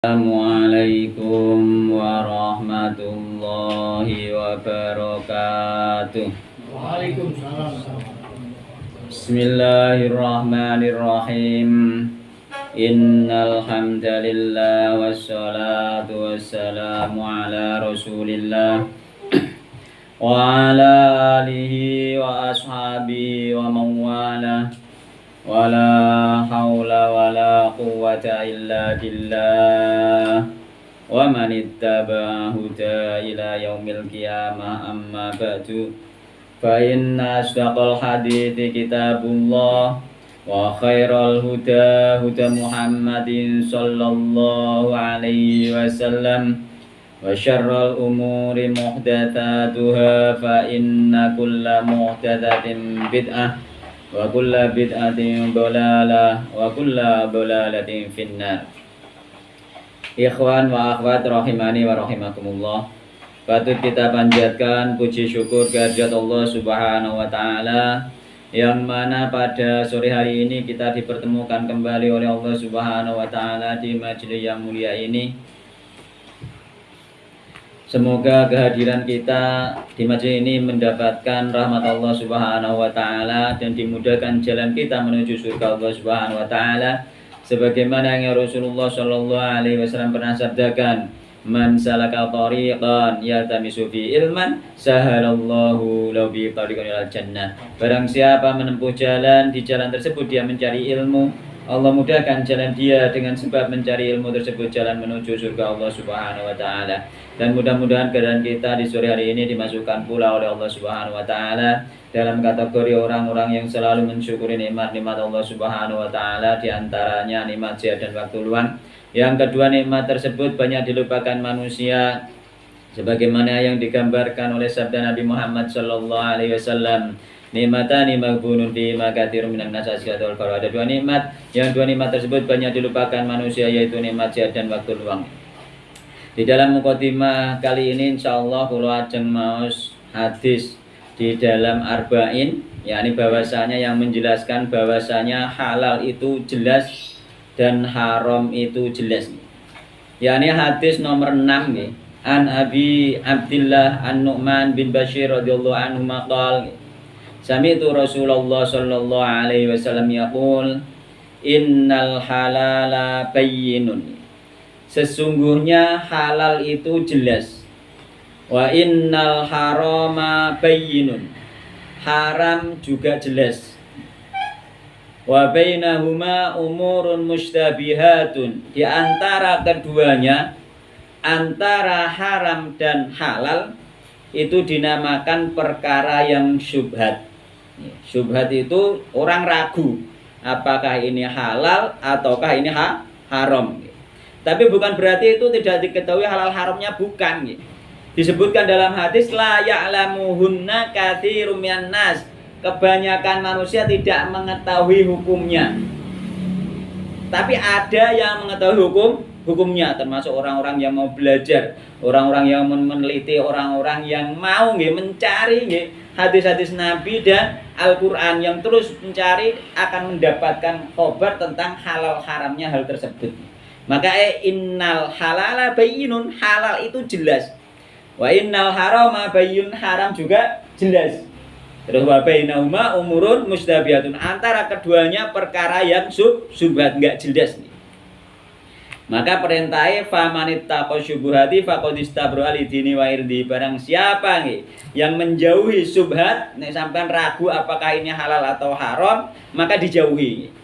Assalamualaikum warahmatullahi wabarakatuh. Waalaikumsalam. Bismillahirrahmanirrahim. Innal hamdalillah wassalatu wassalamu ala Rasulillah wa ala alihi wa ashabihi wa man walah. Wala haula wala quwwata illa billah wa man ittaba'a huda ila yaumil qiyamah amma ba'du fa inna asdaqal hadithi kitabullah wa khairal huda Muhammadin sallallahu alaihi wasallam wa syarral umuri muhdatsatuha fa inna kulla muhdatsatin bid'ah wa kulla bid'atin dhalalah wa kulla dhalalatin finnar. Ikhwan wa akhwat rahimani wa rahimakumullah. Patut kita panjatkan puji syukur kehadirat Allah Subhanahu wa taala yang mana pada sore hari ini kita dipertemukan kembali oleh Allah Subhanahu wa taala di majelis yang mulia ini. Semoga kehadiran kita di majelis ini mendapatkan rahmat Allah Subhanahu wa taala dan dimudahkan jalan kita menuju surga Allah Subhanahu wa taala sebagaimana yang Rasulullah sallallahu alaihi wasallam pernah sabdakan, man salaka tariqan yaltamisu fi ilman sahalallahu lahu bi tariqan ilal jannah. Barang siapa menempuh jalan, di jalan tersebut dia mencari ilmu, Allah mudahkan jalan dia dengan sebab mencari ilmu tersebut jalan menuju surga Allah Subhanahu wa taala. Dan mudah-mudahan keadaan kita di sore hari ini dimasukkan pula oleh Allah Subhanahu wa taala dalam kategori orang-orang yang selalu mensyukuri nikmat-nikmat Allah Subhanahu wa taala, di antaranya nikmat sehat dan waktu luang. Yang kedua, nikmat tersebut banyak dilupakan manusia sebagaimana yang digambarkan oleh sabda Nabi Muhammad sallallahu alaihi wasallam, nikmatani maghbunun fi makatsirun minan nas asyatul far. Ada dua nikmat, yang dua nikmat tersebut banyak dilupakan manusia, yaitu nikmat sehat dan waktu luang. Di dalam mukadimah kali ini insyaallah kula ajeng maos hadis di dalam arba'in, yakni bahwasanya yang menjelaskan bahwasanya halal itu jelas dan haram itu jelas. Yakni hadis nomor 6 nggih. An Abi Abdillah An-Nu'man bin Bashir radhiyallahu anhu maqal, sami'tu Rasulullah sallallahu alaihi wasallam yaqul, innal halala bayyinun. Sesungguhnya halal itu jelas. Wa innal harama bayyinun. Haram juga jelas. Wa bainahuma umurun mustabihatun. Di antara keduanya, antara haram dan halal, itu dinamakan perkara yang syubhat. Syubhat itu orang ragu apakah ini halal ataukah ini haram. Tapi bukan berarti itu tidak diketahui halal haramnya, bukan. Disebutkan dalam hadis, la ya'lamuhunna katsirun minan nas. Kebanyakan manusia tidak mengetahui hukumnya. Tapi ada yang mengetahui hukumnya, termasuk orang-orang yang mau belajar, orang-orang yang meneliti, orang-orang yang mau mencari hadis-hadis Nabi dan Al-Quran, yang terus mencari akan mendapatkan khabar tentang halal haramnya hal tersebut. Maka innal halala bayyinun, halal itu jelas. Wa innal harama bayyinun, haram juga jelas. Terus wa bainahuma umurun mustabihatun, antara keduanya perkara yang syubhat, enggak jelas nih. Maka perintahnya famanittaqa syubuhati faqad istabra li dini wa irdi. Barang siapa yang menjauhi syubhat, nek sampean ragu apakah ini halal atau haram, maka dijauhi.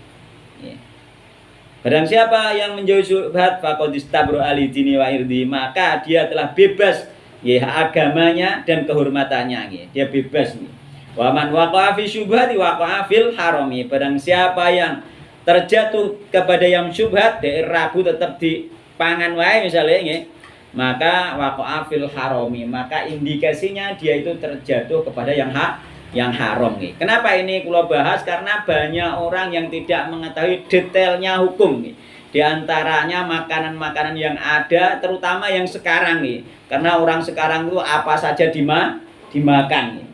Barang siapa yang menjauhi syubhat faqad istabra li dini wa irdi, maka dia telah bebas agamanya dan kehormatannya. Dia bebas nih. Wa man waqa'a fi syubhati waqa'a fil harami. Barang siapa yang terjatuh kepada yang syubhat, dia ragu tetap di pangan wae misalnya, maka waqa'a fil harami, maka indikasinya dia itu terjatuh kepada yang haram. Kenapa ini kula bahas? Karena banyak orang yang tidak mengetahui detailnya hukum. Di antaranya makanan-makanan yang ada, terutama yang sekarang karena orang sekarang itu apa saja dimakan.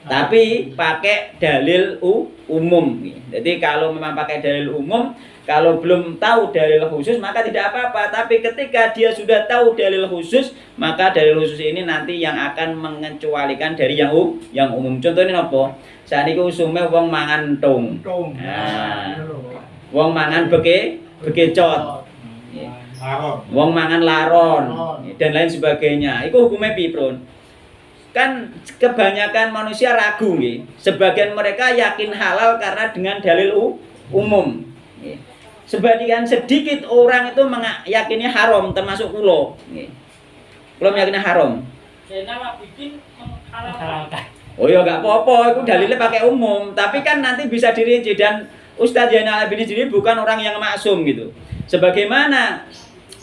Tapi pakai dalil umum. Jadi kalau memang pakai dalil umum, kalau belum tahu dalil khusus maka tidak apa-apa, tapi ketika dia sudah tahu dalil khusus, maka dalil khusus ini nanti yang akan mengecualikan dari yang umum. Contohnya apa? Saat ini usume wong mangan tung. Nah, wong mangan bekecot. Wong mangan laron dan lain sebagainya. Itu hukumnya piye, kan kebanyakan manusia ragu nggih. Sebagian mereka yakin halal karena dengan dalil umum. Sebagian sedikit orang itu meyakini haram, termasuk kula. Kula meyakini haram. Oh ya enggak apa-apa, itu dalilnya pakai umum, tapi kan nanti bisa dirinci, dan Ustadz Zainal Abidin sendiri bukan orang yang maksum gitu. Sebagaimana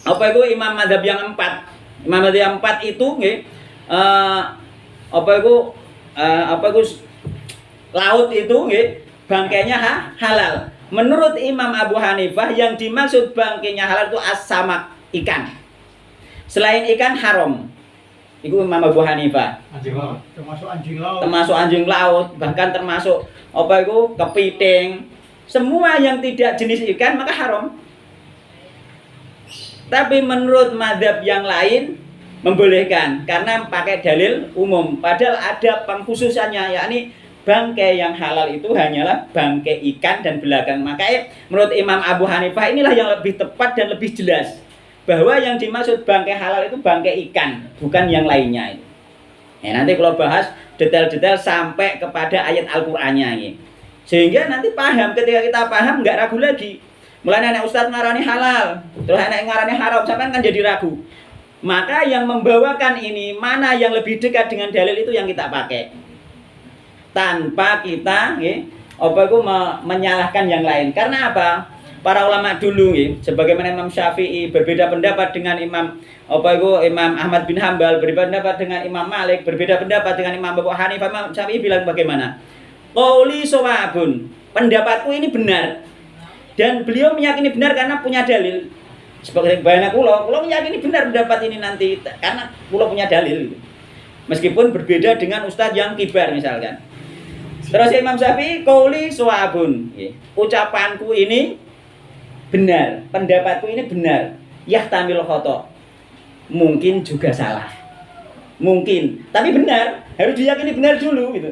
imam mazhab yang 4. Imam mazhab yang 4 itu nggih laut itu nggih bangkainya halal. Menurut Imam Abu Hanifah yang dimaksud bangkainya halal itu as-samak, ikan. Selain ikan haram. Itu Imam Abu Hanifah. Termasuk anjing laut. Termasuk anjing laut, bahkan termasuk kepiting. Semua yang tidak jenis ikan maka haram. Tapi menurut mazhab yang lain membolehkan karena pakai dalil umum, padahal ada pengkhususannya, yakni bangkai yang halal itu hanyalah bangkai ikan dan belagang. Makanya menurut Imam Abu Hanifah inilah yang lebih tepat dan lebih jelas bahwa yang dimaksud bangkai halal itu bangkai ikan, bukan yang lainnya. Ya, nanti kalau bahas detail-detail sampai kepada ayat Al-Qur'annya ini, sehingga nanti paham. Ketika kita paham nggak ragu lagi. Mulai anak ustadz ngarani halal, terus anak ngarani haram, sampai kan jadi ragu. Maka yang membawakan ini mana yang lebih dekat dengan dalil itu yang kita pakai, tanpa kita menyalahkan yang lain. Karena apa? Para ulama dulu sebagaimana Imam Syafi'i berbeda pendapat dengan Imam Ahmad bin Hambal, berbeda pendapat dengan Imam Malik, berbeda pendapat dengan Imam Abu Hanifah. Imam Syafi'i bilang bagaimana? Qauli shawabun, pendapatku ini benar. Dan beliau meyakini benar karena punya dalil. Sebagai bayana kula meyakini benar pendapat ini nanti karena kula punya dalil gitu. Meskipun berbeda dengan ustadz yang kibar misalkan. Terus Imam Syafi'i qauli shawabun, ucapanku ini benar, pendapatku ini benar. Yahtamil khata, mungkin juga salah. Mungkin, tapi benar, harus diyakini benar dulu gitu.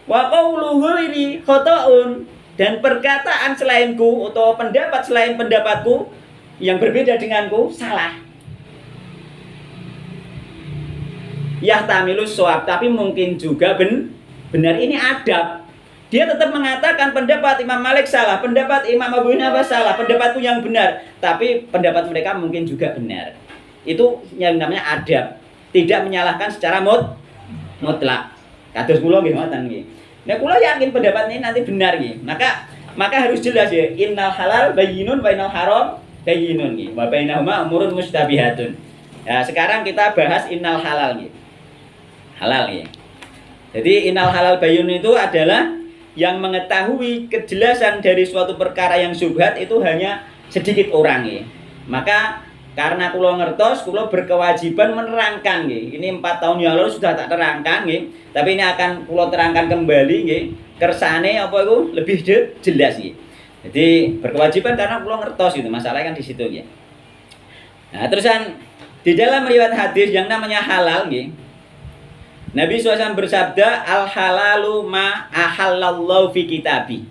Wa qauluhu ini khata'un, dan perkataan selainku atau pendapat selain pendapatku yang berbeda denganku salah. Yahtamilus shawab, tapi mungkin juga benar. Ini adab. Dia tetap mengatakan pendapat Imam Malik salah, pendapat Imam Abu Hanifah salah, pendapatku yang benar, tapi pendapat mereka mungkin juga benar. Itu yang namanya adab. Tidak menyalahkan secara mutlak. Kados kula nggih ngoten nggih. Nah, kula yakin pendapat ini nanti benar nggih. Maka harus jelas ya, innal halal bayyinun wa innal haram bayyinun nggih. Wa bainahuma umurun mustabihatun. Nah, sekarang kita bahas innal halal nggih. Halal nggih. Jadi innal halal bayyinun itu adalah yang mengetahui kejelasan dari suatu perkara yang syubhat itu hanya sedikit orang nggih. Maka karena kula ngertos, kula berkewajiban menerangkan nggih. Ini 4 tahun yang lalu sudah tak terangkan nggih. Tapi ini akan kula terangkan kembali nggih. Kersane lebih jelas nggih. Jadi berkewajiban karena kula ngertos gitu. Masalahnya kan di situ nggih. Nah, terusan di dalam riwayat hadis yang namanya halal nggih. Nabi SAW bersabda, al halalu ma ahallallahu fi kitabi.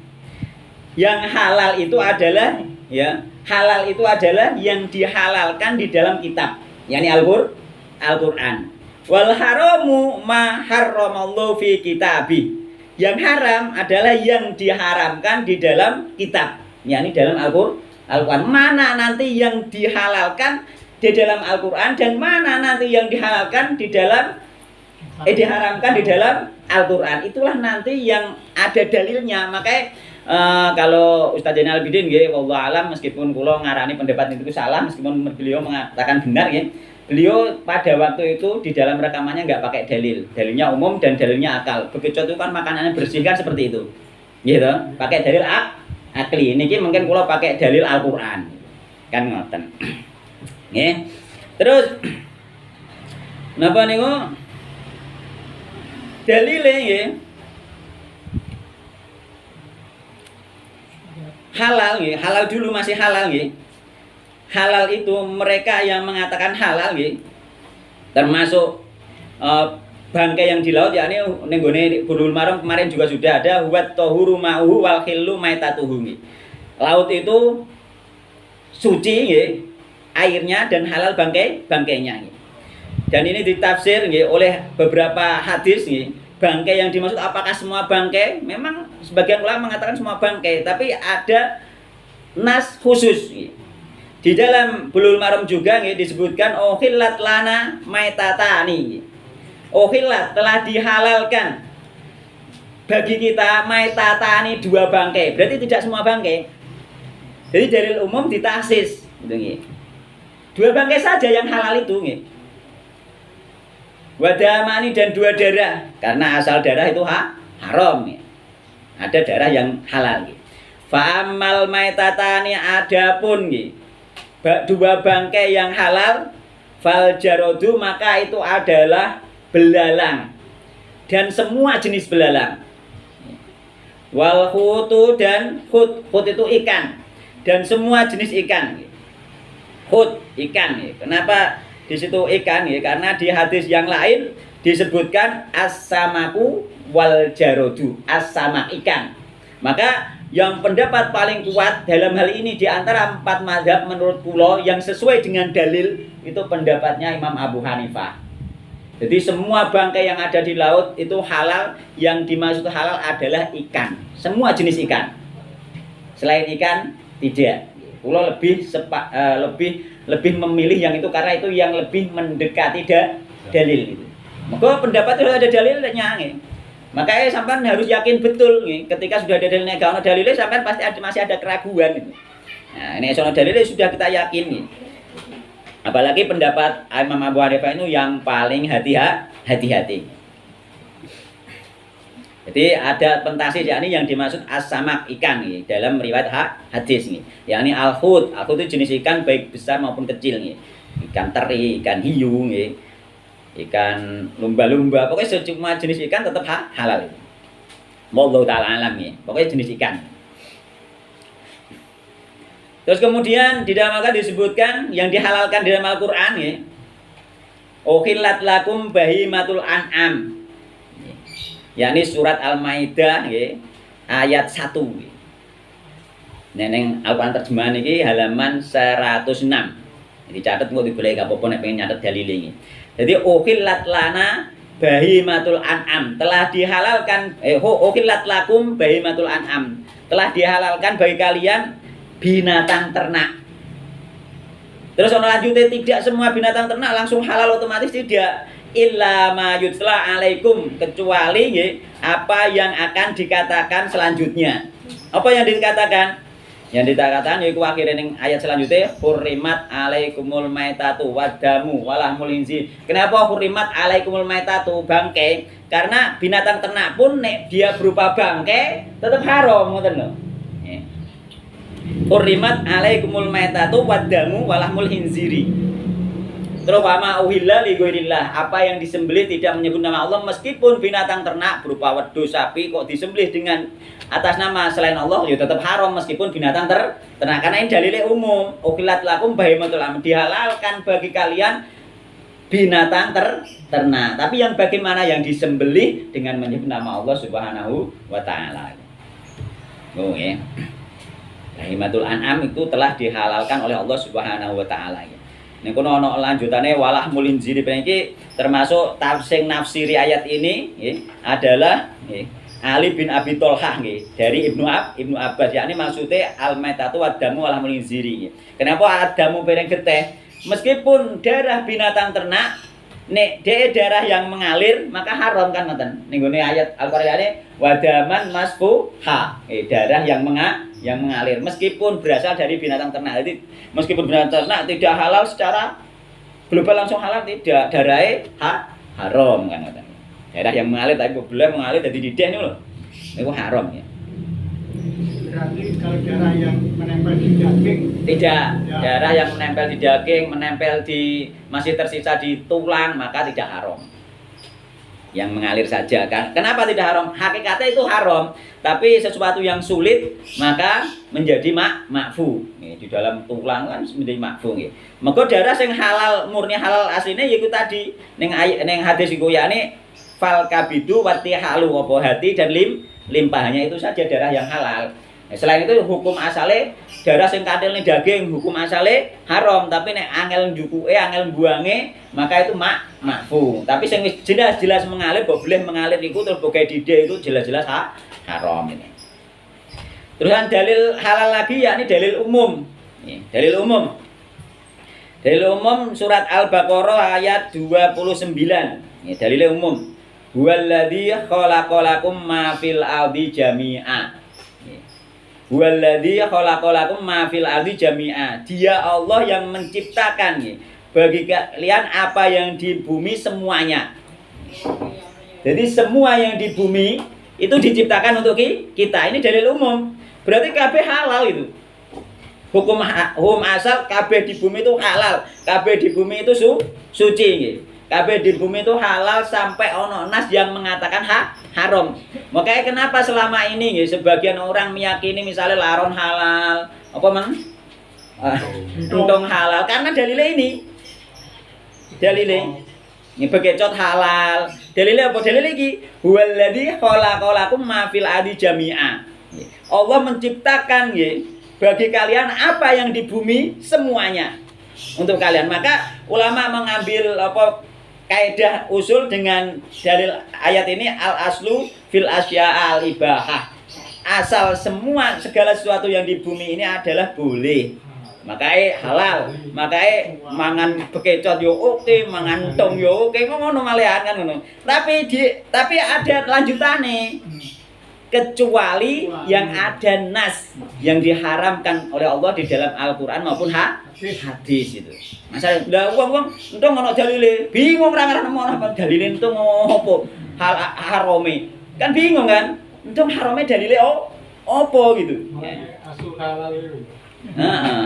Yang halal itu adalah halal itu adalah yang dihalalkan di dalam kitab, yakni Al-Qur'an. Wal haramu ma harramallahu fi kitabi. Yang haram adalah yang diharamkan di dalam kitab, yakni dalam Al-Qur'an. Mana nanti yang dihalalkan di dalam Al-Qur'an dan mana nanti yang dihalalkan diharamkan di dalam Al-Qur'an. Itulah nanti yang ada dalilnya. Makanya kalau Ustadz Zainal Abidin nggih, wallahu alam, meskipun kula ngarani pendapat itu salah, meskipun beliau mengatakan benar nggih. Beliau pada waktu itu di dalam rekamannya nggak pakai dalil. Dalilnya umum dan dalilnya akal. Bekecot itu kan makanannya bersih kan seperti itu. Gitu. Pakai dalil akli. Niki mungkin kula pakai dalil Al-Qur'an. Kan ngoten. Nggih. Terus napa niku? Dalile nggih. halal nggih, halal dulu masih halal nggih. Halal itu mereka yang mengatakan halal nggih. Termasuk bangkai yang di laut, yakni ning gone Bulughul Maram kemarin juga sudah ada huwat tahuru ma'uhu wal khillu maitatuhu nggih. Laut itu suci nggih, airnya dan halal bangkainya nggih. Dan ini ditafsir nggih oleh beberapa hadis nggih. Bangkai yang dimaksud apakah semua bangkai? Memang sebagian ulama mengatakan semua bangkai, tapi ada nas khusus nggih. Di dalam Bulughul Maram juga nggih disebutkan uhillat lana maitatani nggih. Uhillat telah dihalalkan bagi kita maitatani dua bangkai. Berarti tidak semua bangkai. Jadi dalil umum ditakhsis gitu nggih. Dua bangkai saja yang halal itu nggih. Wadamani dan dua darah, karena asal darah itu haram nggih. Ada darah yang halal nggih. Fa amal maitatani adapun nggih. Dua bangkai yang halal fal jarodu maka itu adalah belalang dan semua jenis belalang. Wal khutu dan khut itu ikan dan semua jenis ikan. Khut ikan. Kenapa di situ ikan? Karena di hadis yang lain disebutkan as-samaku wal jarodu, as-samak ikan. Maka yang pendapat paling kuat dalam hal ini di antara 4 mazhab menurut kula yang sesuai dengan dalil itu pendapatnya Imam Abu Hanifah. Jadi semua bangkai yang ada di laut itu halal, yang dimaksud halal adalah ikan. Semua jenis ikan. Selain ikan tidak. Kula lebih memilih yang itu karena itu yang lebih mendekati dalil itu. Maka pendapat itu ada dalilnya nggih. Makanya sampean harus yakin betul nih, ketika sudah ada dalilnya, kalau dalilnya sampean pasti masih ada keraguan gitu. Nah, ini soal dalilnya sudah kita yakin nih. Apalagi pendapat Imam Abu Hanifah itu yang paling hati-hati. Jadi ada pentasi yakni yang dimaksud as-samak ikan nih dalam riwayat hadis nih. Yakni al-khut itu jenis ikan baik besar maupun kecil nih. Ikan teri, ikan hiu nih. Ikan lumba-lumba, pokoknya semua jenis ikan tetap halal. Wallahu ta'ala alam ya. Pokoknya jenis ikan. Terus kemudian di dalam Al-Qur'an disebutkan yang dihalalkan di dalam Al-Qur'an ya. Uhillat lakum bahimatul an'am. Yakni surat Al-Maidah ya, ayat 1. Neneng Al-Qur'an terjemahan ini halaman 106. Dicatat kok digoleki apa-apa nek pengen nyatet dalil ini. Jadi uhillat lana bahimatul an'am, telah dihalalkan uhillat lakum bahimatul an'am, telah dihalalkan bagi kalian binatang ternak. Terus ono lanjutnya tidak semua binatang ternak langsung halal otomatis, tidak. Illa ma yutla alaikum, kecuali nggih apa yang akan dikatakan selanjutnya. Apa yang dikatakan? Yang dikatakan yaitu akhirnya ning ayat selanjutnya hurrimat alaikumul maitatu wadamu walahmul khinzir. Kenapa hurrimat alaikumul maitatu bangkai? Karena binatang ternak pun nek dia berupa bangkai tetap haram ngoten lho. Hurrimat alaikumul maitatu wadamu walahmul khinziri. Terus wama uhilla li ghairillah, apa yang disembelih tidak menyebut nama Allah meskipun binatang ternak berupa wedhus, sapi kok disembelih dengan atas nama selain Allah ya tetap haram meskipun binatang ternak. Karena ini dalilnya umum. Uhillat lakum bahimatul an'am, dihalalkan bagi kalian binatang ternak. Tapi yang bagaimana yang disembelih dengan menyebut nama Allah Subhanahu wa taala. Oh ya. Bahimatul an'am itu telah dihalalkan oleh Allah Subhanahu wa taala ya. Nek kono ana lanjutane walahmul khinzir iki termasuk tafsir nafsiri ayat ini adalah Ali bin Abi Thalhah dari Ibnu Abbas, yakni maksudnya al-maitatu wadamu walahmul khinzir. Kenapa adamu pereng geteh? Meskipun darah binatang ternak nek darah yang mengalir maka haram kan ngoten. Ning gone ayat Al-Qur'an wadaman masfuha, darah yang mengalir meskipun berasal dari binatang ternak. Jadi meskipun binatang ternak tidak halal secara global langsung halal, tidak, darahnya haram kan ngoten. Darah yang mengalir tapi boleh mengalir jadi dideh niku lho. Niku haram ya. Berarti kalau darah yang menempel di daging tidak, ya. Darah yang menempel di daging, menempel di masih tersisa di tulang maka tidak haram. yang mengalir saja kan. Kenapa tidak haram? Hakikatnya itu haram, tapi sesuatu yang sulit maka menjadi makfu. Di dalam tulang kan menjadi makfu nggih. Mergo darah sing halal murni halal asline yaiku tadi ning hadis iku yakni fal kabidu wati halu apa hati dan limpahnya itu saja darah yang halal. Selain itu hukum asale darah sing kathil ning daging hukum asale haram, tapi nek angel njukuke angel buange maka itu makfu. Tapi sing wis jelas-jelas mengalir boleh mengalir iku terus boga didih itu jelas-jelas haram ini. Terusan dalil halal lagi yakni dalil umum. Dalil umum. Dalil umum surat Al-Baqarah ayat 29. Ini dalilnya umum. Huwallazi khalaqalakum ma fil ardi jami'a. Huwallazi khalaqalakum ma fil ardi jami'a. Dia Allah yang menciptakan bagi kalian apa yang di bumi semuanya. Jadi semua yang di bumi itu diciptakan untuk kita. Ini dalil umum. Berarti kabeh halal itu. Hukum asal kabeh di bumi itu halal. Kabeh di bumi itu suci nggih. Kabeh di bumi itu halal sampai ono nas yang mengatakan haram. Makanya kenapa selama ini ya, sebagian orang meyakini misalnya laron halal, apa mang? Untung halal karena dalilnya ini. Dalilnya ini bekecot halal. Dalilnya apa? Dalilnya iki huwallazi khalaqalakum ma fil ardi jami'a. Allah menciptakan ya bagi kalian apa yang di bumi semuanya untuk kalian. Maka ulama mengambil apa kaidah usul dengan dalil ayat ini al aslu fil asya al ibahah. Asal semua segala sesuatu yang di bumi ini adalah boleh. Makanya halal. Makanya mangan bekecot yo oke, mangan tong yo oke, ngono malehan kan ngono. Tapi ada lanjutane. Kecuali yang ada nas yang diharamkan oleh Allah di dalam Al-Qur'an maupun hadis itu. Masalah lah wong entung ono dalile, bingung ora ngerti apa dalile entung opo harame. Kan bingung kan? Entung harame dalile opo gitu. Asul halal itu. Heeh.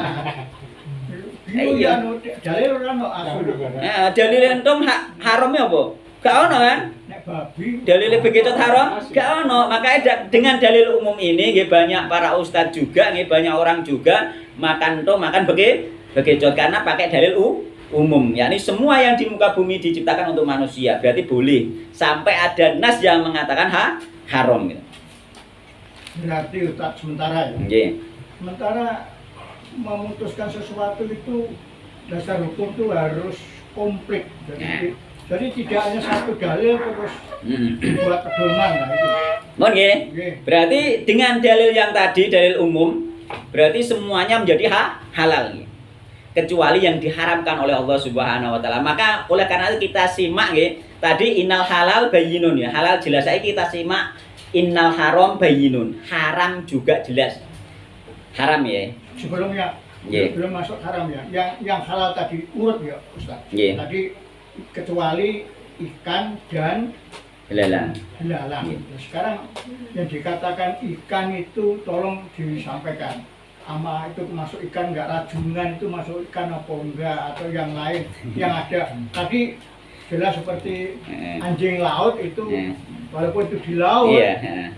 Iya, dalil ora ono asul. Dalile entung harame apa? Gak ono kan? Nek babi Dalil bekecot haram gak ono. Makanya dengan dalil umum ini nggih banyak para ustadz juga nggih banyak orang juga makan bekecot karena pakai dalil umum. Yakni semua yang di muka bumi diciptakan untuk manusia, berarti boleh sampai ada nas yang mengatakan haram gitu. berarti ustadz sementara ya. Nggih. Sementara memutuskan sesuatu itu dasar hukum itu harus komplit. Jadi tidak hanya satu dalil terus buat pedoman lah itu. Mohon nggih. Nggih. Berarti dengan dalil yang tadi dalil umum berarti semuanya menjadi halal nggih. Kecuali yang diharamkan oleh Allah Subhanahu wa taala. Maka oleh karena itu kita simak nggih. Tadi innal halal bayyinun ya. Halal jelas saya kita simak innal haram bayyinun. Haram juga jelas. Haram ya. Sebelumnya Nggih. belum masuk haram ya. Yang halal tadi urut ya Ustaz. Nggih. Tadi kecuali ikan dan Belalang. belalang. Nggih. Sekarang yang dikatakan ikan itu tolong disampaikan. Ama itu masuk ikan enggak rajungan itu masuk ikan apa enggak atau yang lain yang ada. Tadi jelas seperti anjing laut itu walaupun itu di laut Iya.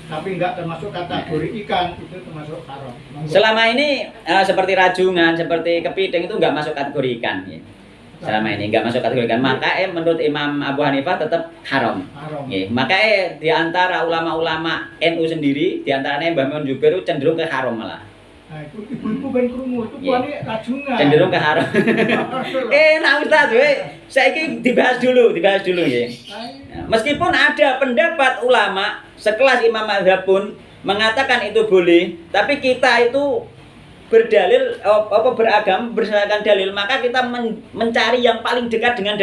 tapi enggak termasuk kategori ikan itu termasuk haram. Selama ini seperti rajungan, seperti kepiting itu enggak masuk kategori ikan ya. Selama ini enggak masuk kategori ikan. Maka menurut Imam Abu Hanifah tetap haram. Haram. Ya. Maka di antara ulama-ulama NU sendiri, di antaranya Mbah Mun Jubir itu cenderung ke haram malah. Nah, itu ibu-ibu ben krungu itu Iya. buane rajungan. Cenderung ke haram. Nah Ustaz, saiki dibahas dulu ya. Meskipun ada pendapat ulama sekelas Imam Mazhab pun mengatakan itu boleh, tapi kita itu berdalil beragam berdasarkan dalil, maka kita mencari yang paling dekat dengan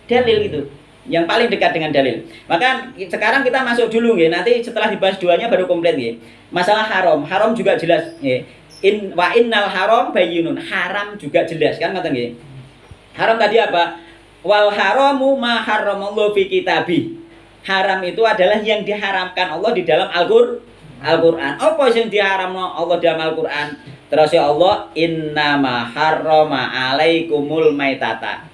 dalil itu. Yang paling dekat dengan dalil. Maka sekarang kita masuk dulu nggih, nanti setelah dibahas duanya baru komplit nggih. Masalah haram, haram juga jelas nggih. Wa innal haram bayyinun. Haram juga jelas kan ngoten nggih. Haram tadi apa? Wal haramu ma haramallahu fi kitabih. Haram itu adalah yang diharamkan Allah di dalam Al-Qur'an. Apa yang diharamno Allah dalam Al-Qur'an? Terus ya Allah innama harrama alaikumul maitata.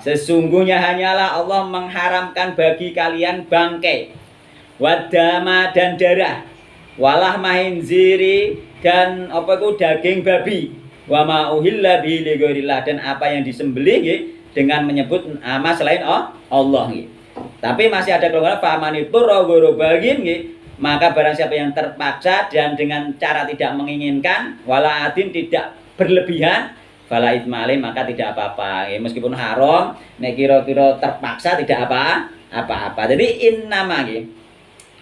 Sesungguhnya hanyalah Allah mengharamkan bagi kalian bangkai, wadama dan darah, walah mahinziri dan apa itu daging babi, wa ma uhilla bihi li ghairillah, dan apa yang disembelih nggih dengan menyebut nama selain Allah nggih. Tapi masih ada kelonggaran famanitur ghairu bagin nggih, maka barang siapa yang terpaksa dan dengan cara tidak menginginkan, wala adin tidak berlebihan, fala itsma'alai, maka tidak apa-apa. Ya, meskipun haram, nek kira-kira terpaksa tidak apa-apa. Jadi innama nggih.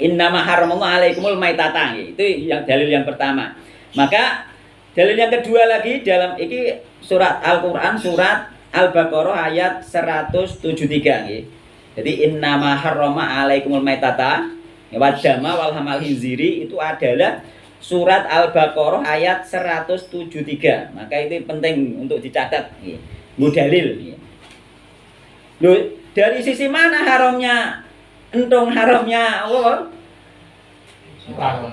Innama haramallahu alaikumul maitata nggih. Itu yang dalil yang pertama. Maka dalil yang kedua lagi dalam ini surat Al-Qur'an surat Al-Baqarah ayat 173 nggih. Jadi innama harrama alaikumul maitata wa dama wal hamal hinziri itu adalah surat Al-Baqarah ayat 173. Maka itu penting untuk dicatat nggih. Dalil. Loh, dari sisi mana haramnya? Entung haramnya apa?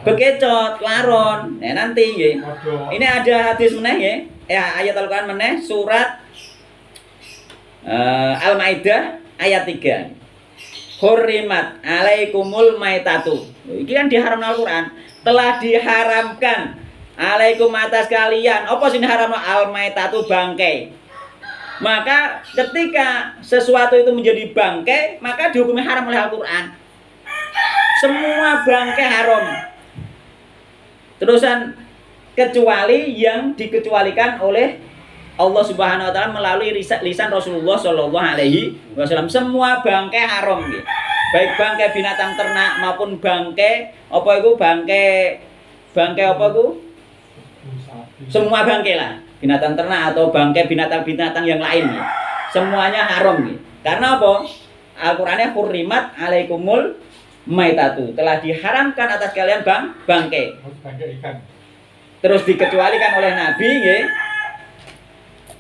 Bekecot, laron. Nah, nanti nggih. Ini ada hadis meneh nggih. Ya, ayat Al-Qur'an meneh surat Al-Maidah ayat 3. Hurrimat alaikumul maitatu. Ini kan diharamkan Al-Qur'an. Telah diharamkan alaikum atas kalian. Apa sih diharamkan al-maitatu bangkai? Maka ketika sesuatu itu menjadi bangkai, maka dihukumi haram oleh Al-Qur'an. Semua bangkai haram. Terusan kecuali yang dikecualikan oleh Allah Subhanahu wa taala melalui lisan Rasulullah sallallahu alaihi wasallam. Semua bangkai haram gitu. Baik bangkai binatang ternak maupun bangkai apa itu bangkai apa itu? Semua bangkai lah, binatang ternak atau bangkai binatang-binatang yang lain gitu. Semuanya haram gitu. Karena apa? Al-Qur'annya hurrimat alaikumul maitatu, telah diharamkan atas kalian bangkai. Terus dikecualikan oleh Nabi nggih.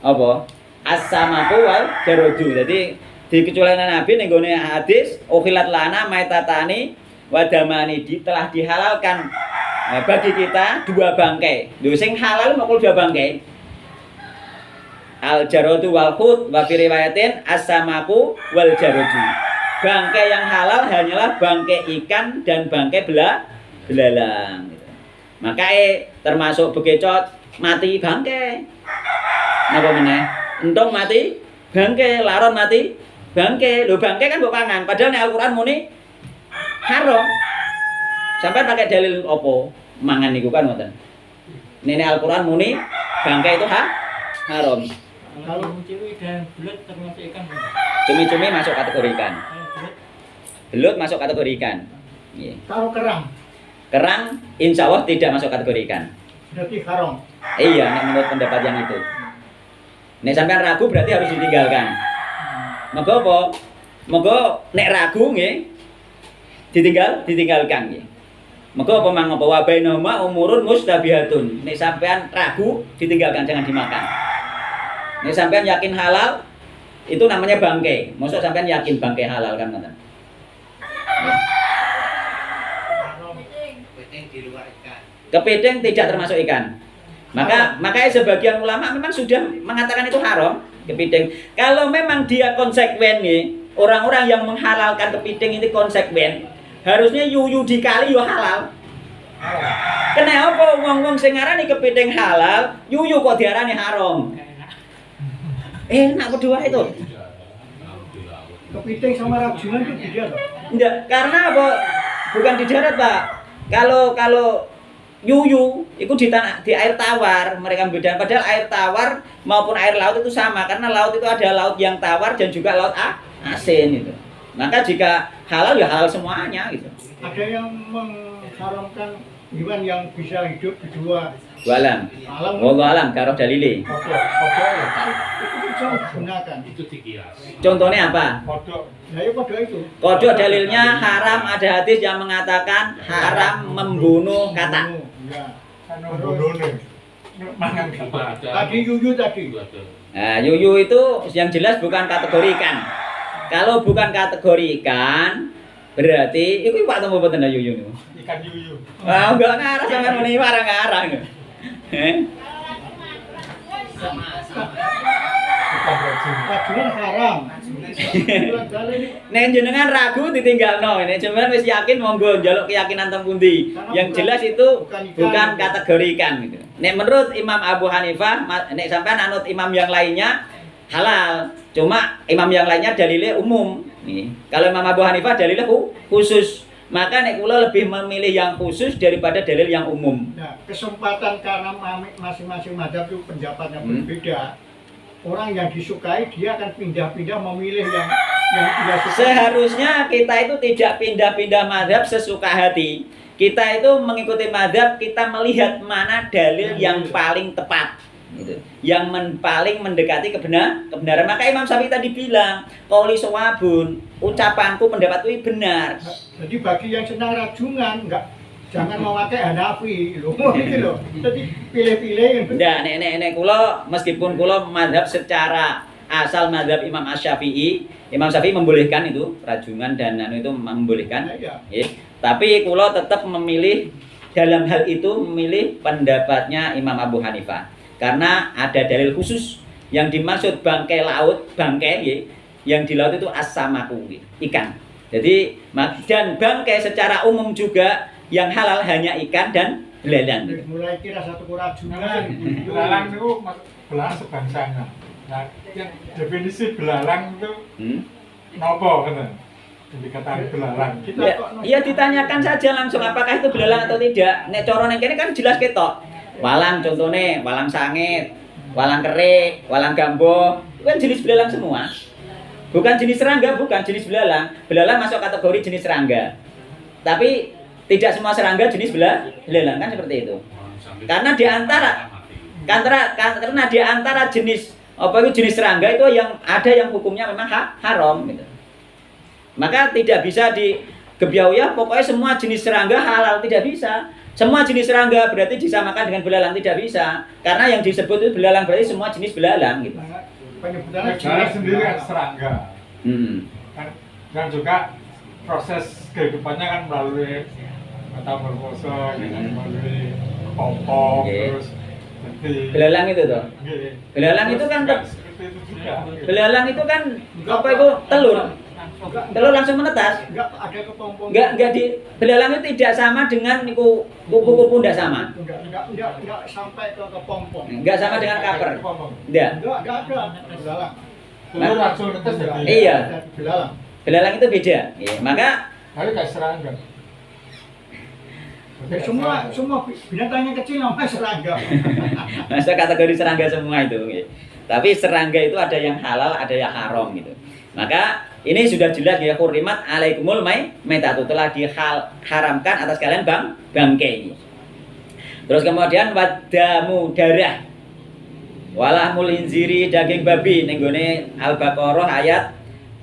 Apa? As-samaku wal jarodu. Jadi dikecualikan Nabi ning gone hadis ukhilat lana maitatani wadamani, telah dihalalkan bagi kita dua bangkai. Lho sing halal mokul dua bangkai. Al jarodu wal khut wa fi riwayatin as-samaku wal jarodu. Bangkai yang halal hanyalah bangkai ikan dan bangkai belalang gitu. Maka termasuk bekecot mati bangkai. Napa meneh? Entung mati bangkai, laron mati bangkai. Lho bangkai kan mbok pangan, padahal nek Al-Qur'an muni haram. Sampai pakai dalil opo? Mangan niku kan ngoten. Nek Al-Qur'an muni bangkai itu haram. Kalau cumi dan belut termasuk ikan. Cumi-cumi masuk kategori ikan. Belut masuk kategori ikan. Iya. Kalau kerang, Kerang insya Allah tidak masuk kategori ikan. berarti haram. Iya, nek menurut pendapat yang itu. Nek sampean ragu berarti harus ditinggalkan. Moga apa? Moga nek ragu nggih ditinggalkan nggih. Moga apa mang apa wa bainahuma umurun mustabihatun. Nek sampean ragu ditinggalkan, jangan dimakan. Nek sampean yakin halal itu namanya bangkai. Mosok sampean yakin bangkai halal kan ngoten. Kepiting tidak termasuk ikan. Makanya sebagian ulama memang sudah mengatakan itu haram kepiting. Kalau memang dia konsekuen nih, orang-orang yang menghalalkan kepiting ini konsekuen, harusnya yuyu di kali yo halal. Kenapa wong-wong sing ngarani kepiting halal, yuyu kok diarani haram? Enak berdua itu. Kepiting sama rajungan itu beda loh. Enggak, karena apa? Bukan di darat, Pak. Kalau yuyu itu di air tawar mereka membedakan, padahal air tawar maupun air laut itu sama, karena laut itu ada laut yang tawar dan juga laut asin itu. Maka jika halal ya halal semuanya gitu. Ada yang mengharamkan hewan yang bisa hidup di dua Alam. Wallahu alam karo dalile. Kodok itu bisa digunakan. Itu dikias. Contohnya apa? Kodok. Nah, ya kodok itu. Kodok dalilnya haram, ada hadis yang mengatakan haram membunuh katak. Ya. Mangan apa ada? Tadi yuyu tadi. Nah, yuyu itu yang jelas bukan kategori ikan. Kalau bukan kategori ikan, berarti itu Pak temu mboten yuyu niku. Ikan yuyu. Ah, enggak ngarah sampean muni ngarang. Bukan racun. Rajungan haram. Bulan-bulan ini Nek jenengan ragu ditinggalno, ini cuman wis yakin monggo njaluk keyakinan teng pundi. Yang jelas itu bukan kategori ikan gitu. Nek menurut Imam Abu Hanifah, nek sampean anut imam yang lainnya halal. Cuma imam yang lainnya dalilnya umum. Nih, kalau Imam Abu Hanifah dalilnya khusus. Maka nek kula lebih memilih yang khusus daripada dalil yang umum. Nah, kesempatan karena masing-masing mazhab itu pendapatnya berbeda. Orang yang disukai dia akan pindah-pindah memilih yang dia sukai. Seharusnya kita itu tidak pindah-pindah mazhab sesuka hati. Kita itu mengikuti mazhab, kita melihat mana dalil yang paling tepat. Gitu. Yang paling mendekati kebenaran. Maka Imam Syafi'i tadi bilang, "Qauli shawabun," ucapanku, pendapatku ini benar. Jadi bagi yang senang rajungan, jangan memakai Hanafi loh, gitu loh. Jadi pilih-pilih yang benar. Nah, nek kula meskipun kula mazhab secara asal mazhab Imam Asy-Syafi'i, Imam Syafi'i membolehkan itu rajungan dan itu membolehkan. Iya. Ya. Tapi kula tetap memilih dalam hal itu memilih pendapatnya Imam Abu Hanifah. Karena ada dalil khusus yang dimaksud bangkai laut, bangkai ya, yang di laut itu as-samaku, ikan. Jadi dan bangkai secara umum juga yang halal hanya ikan dan belalang. Mulai kira satu rajungan. Belalang itu belalang sebangsanya. Nah, yang definisi belalang itu nopo kan? Jadi kata belalang. Ya ditanyakan saja langsung apakah itu belalang atau tidak. Nek cara ning kene kan jelas ketok. Walang contohnya, walang sangit, walang kerik, walang gambo, itu kan jenis belalang semua. Bukan jenis serangga, bukan jenis belalang. Belalang masuk kategori jenis serangga. Tapi tidak semua serangga jenis belalang kan seperti itu. Karena di antara jenis apa itu jenis serangga itu yang ada yang hukumnya memang haram gitu. Maka tidak bisa digebyau ya pokoknya semua jenis serangga halal, tidak bisa. Semua jenis serangga berarti disamakan dengan belalang, tidak bisa. Karena yang disebut itu belalang berarti semua jenis belalang gitu. Penyebutannya Belalang sendiri kan serangga. Kan juga proses kehidupannya kan melalui metamorfose, melalui kepompong, terus jadi belalang itu tuh. Belalang itu kan seperti itu juga. belalang itu kan apa itu telur. Telur langsung menetas. enggak ada kepompong. Enggak di belalang itu tidak sama dengan kupu-kupu enggak sama. Enggak sampai ke kepompong. Enggak sama dengan kaper. Enggak. Enggak ada belalang. Telur langsung netes jadi. Iya. Belalang. Belalang itu beda. Iya, maka Tapi kayak serangga. Ya, semua binatang yang kecil namanya serangga. masa kategori serangga semua itu. Iya. Tapi serangga itu ada yang halal, ada yang haram gitu. Maka ini sudah jelas ya hurrimat alaikumul maitatu telah diharamkan atas kalian bangkai. Terus kemudian wadamu darah. Walahmul inziri daging babi ning gone Al-Baqarah ayat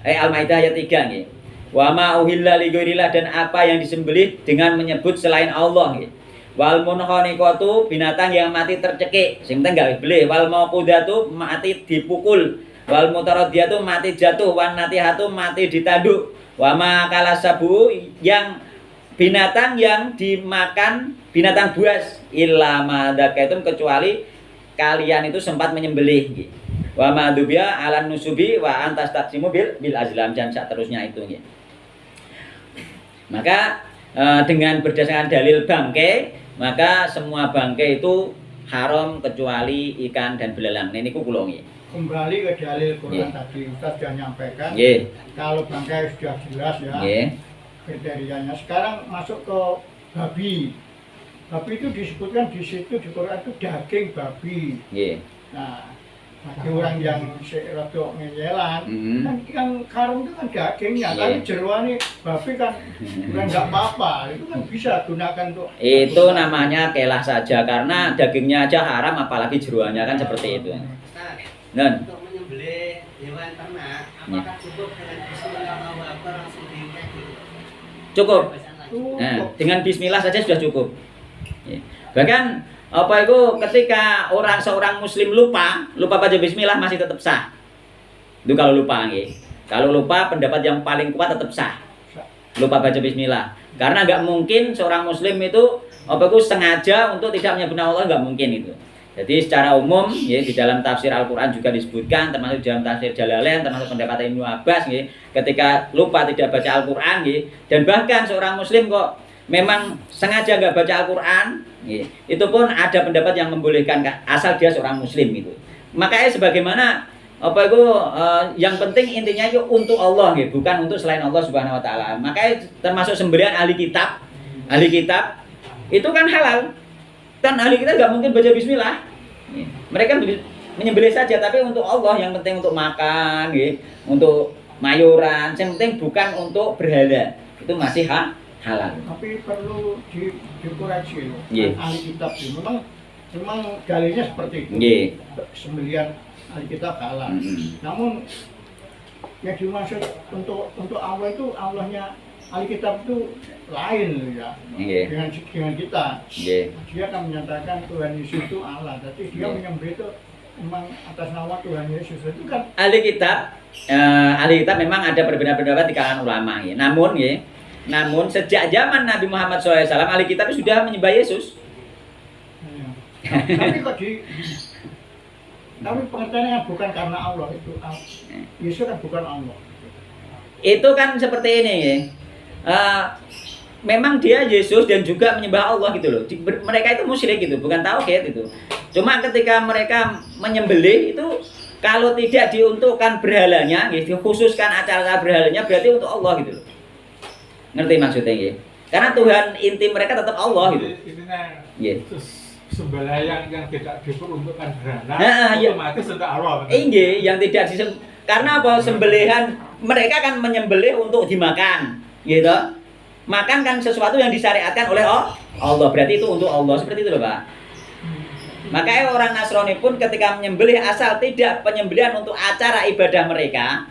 Al-Maidah ayat 3 nggih. Wa ma uhilla li ghairillah dan apa yang disembelih dengan menyebut selain Allah nggih. Wal munkhaniqatu binatang yang mati tercekik, sing penting enggak boleh. Wal mauqudatu mati dipukul. Wal mutaradiyatu mati jatuh, wan natihatu mati ditanduk. Wa ma kalasabu yang binatang yang dimakan binatang buas illa madakaitum kecuali kalian itu sempat menyembelih. Wa madubya alan nusubi wa antas taqsimu bil azlam dan seterusnya itu. Maka dengan berdasarkan dalil bangkai, maka semua bangkai itu haram kecuali ikan dan belalang. Nah, ini kula nggih. Kembali ke dalil Quran tadi Ustaz sudah menyampaikan. Kalau bangkai sudah jelas ya. Kriterianya. Sekarang masuk ke babi. Babi itu disebutkan di situ di Quran itu daging babi. Nah, bagi orang yang rada ngeyelan, kan yang karung itu kan dagingnya, tapi jeroane babi kan bukan nggak apa-apa, itu kan bisa gunakan untuk. Itu namanya kelah saja karena dagingnya aja haram apalagi jeroannya kan seperti itu. Untuk menyembelih hewan ternak, apakah cukup dengan bismillah langsung dinyaki? Cukup. Nah, dengan bismillah saja sudah cukup. Bahkan apa itu ketika seorang muslim lupa baca bismillah masih tetap sah. Itu kalau lupa nggih. Kalau lupa pendapat yang paling kuat tetap sah. Lupa baca bismillah. Karena nggak mungkin seorang muslim itu apa itu sengaja untuk tidak menyebut nama Allah, nggak mungkin itu. Jadi secara umum ya, di dalam tafsir Al-Qur'an juga disebutkan, termasuk dalam tafsir Jalalain, termasuk pendapat Ibnu Abbas ya, ketika lupa tidak baca Al-Qur'an ya, dan bahkan seorang muslim kok memang sengaja nggak baca Al-Qur'an ya, itu pun ada pendapat yang membolehkan asal dia seorang muslim gitu. Makanya sebagaimana apa itu yang penting intinya itu untuk Allah ya, bukan untuk selain Allah Subhanahu wa taala. Makanya termasuk sembelihan ahli kitab. Ahli kitab itu kan halal. Kan ahli kita nggak mungkin baca bismillah. Mereka menyembelih saja, tapi untuk Allah, yang penting untuk makan, untuk mayuran, yang penting bukan untuk berhala. Itu masih halal. Tapi perlu dikoreksi loh. Yeah. Ahli kitab itu memang dalilnya seperti itu. Yeah. Sembelihan ahli kitab halal. Namun yang dimaksud untuk Allah itu Allahnya ahli kitab itu lain loh ya. Yeah. Dengan kita. Yeah. Dia akan menyatakan Tuhan Yesus itu Allah. Jadi dia menyembelih itu memang atas nama Tuhan Yesus itu kan. Ahli kitab memang ada perbedaan pendapat di kalangan ulama ya. Namun sejak zaman Nabi Muhammad SAW, ahli kitab sudah menyembah Yesus. Ya. Tapi kok tapi pengertiannya bukan karena Allah itu. Yesus kan bukan Allah. Itu kan seperti ini ya. Memang dia Yesus dan juga menyembah Allah gitu loh. Mereka itu musyrik gitu, bukan tauhid itu. Cuma ketika mereka menyembelih itu kalau tidak diuntukkan berhalanya, gitu, khususkan acara berhalanya berarti untuk Allah gitu loh. Ngerti maksudnya ya? Karena Tuhan inti mereka tetap Allah gitu. Intinya Yeah. sembelih yang tidak diperuntukkan berhala, Iya. otomatis untuk Allah. Yang tidak karena apa? Sembelihan mereka kan menyembelih untuk dimakan, gitu. Makan kan sesuatu yang disyariatkan oleh Allah, berarti itu untuk Allah, seperti itu loh Pak. Makanya orang Nasrani pun ketika menyembelih asal tidak penyembelihan untuk acara ibadah mereka,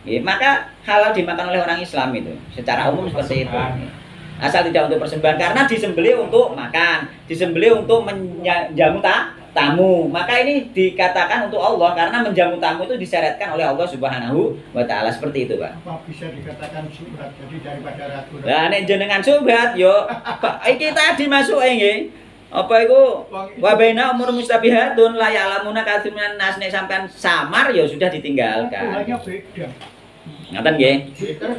ya, maka halal dimakan oleh orang Islam itu. Secara umum seperti itu. Asal tidak untuk persembahan, karena disembelih untuk makan, disembelih untuk menjamu tamu. Maka ini dikatakan untuk Allah karena menjamu tamu itu disyariatkan oleh Allah Subhanahu wa taala, seperti itu, Pak. Apa bisa dikatakan subhat jadi daripada ragu? Lah nek jenengan subhat yo iki tadi masuk nggih. Apa iku wa baina umur mustabihatun la ya'lamuna katsiran nas nek sampean samar ya sudah ditinggalkan. Tuhannya beda. Ngaten nggih. Terus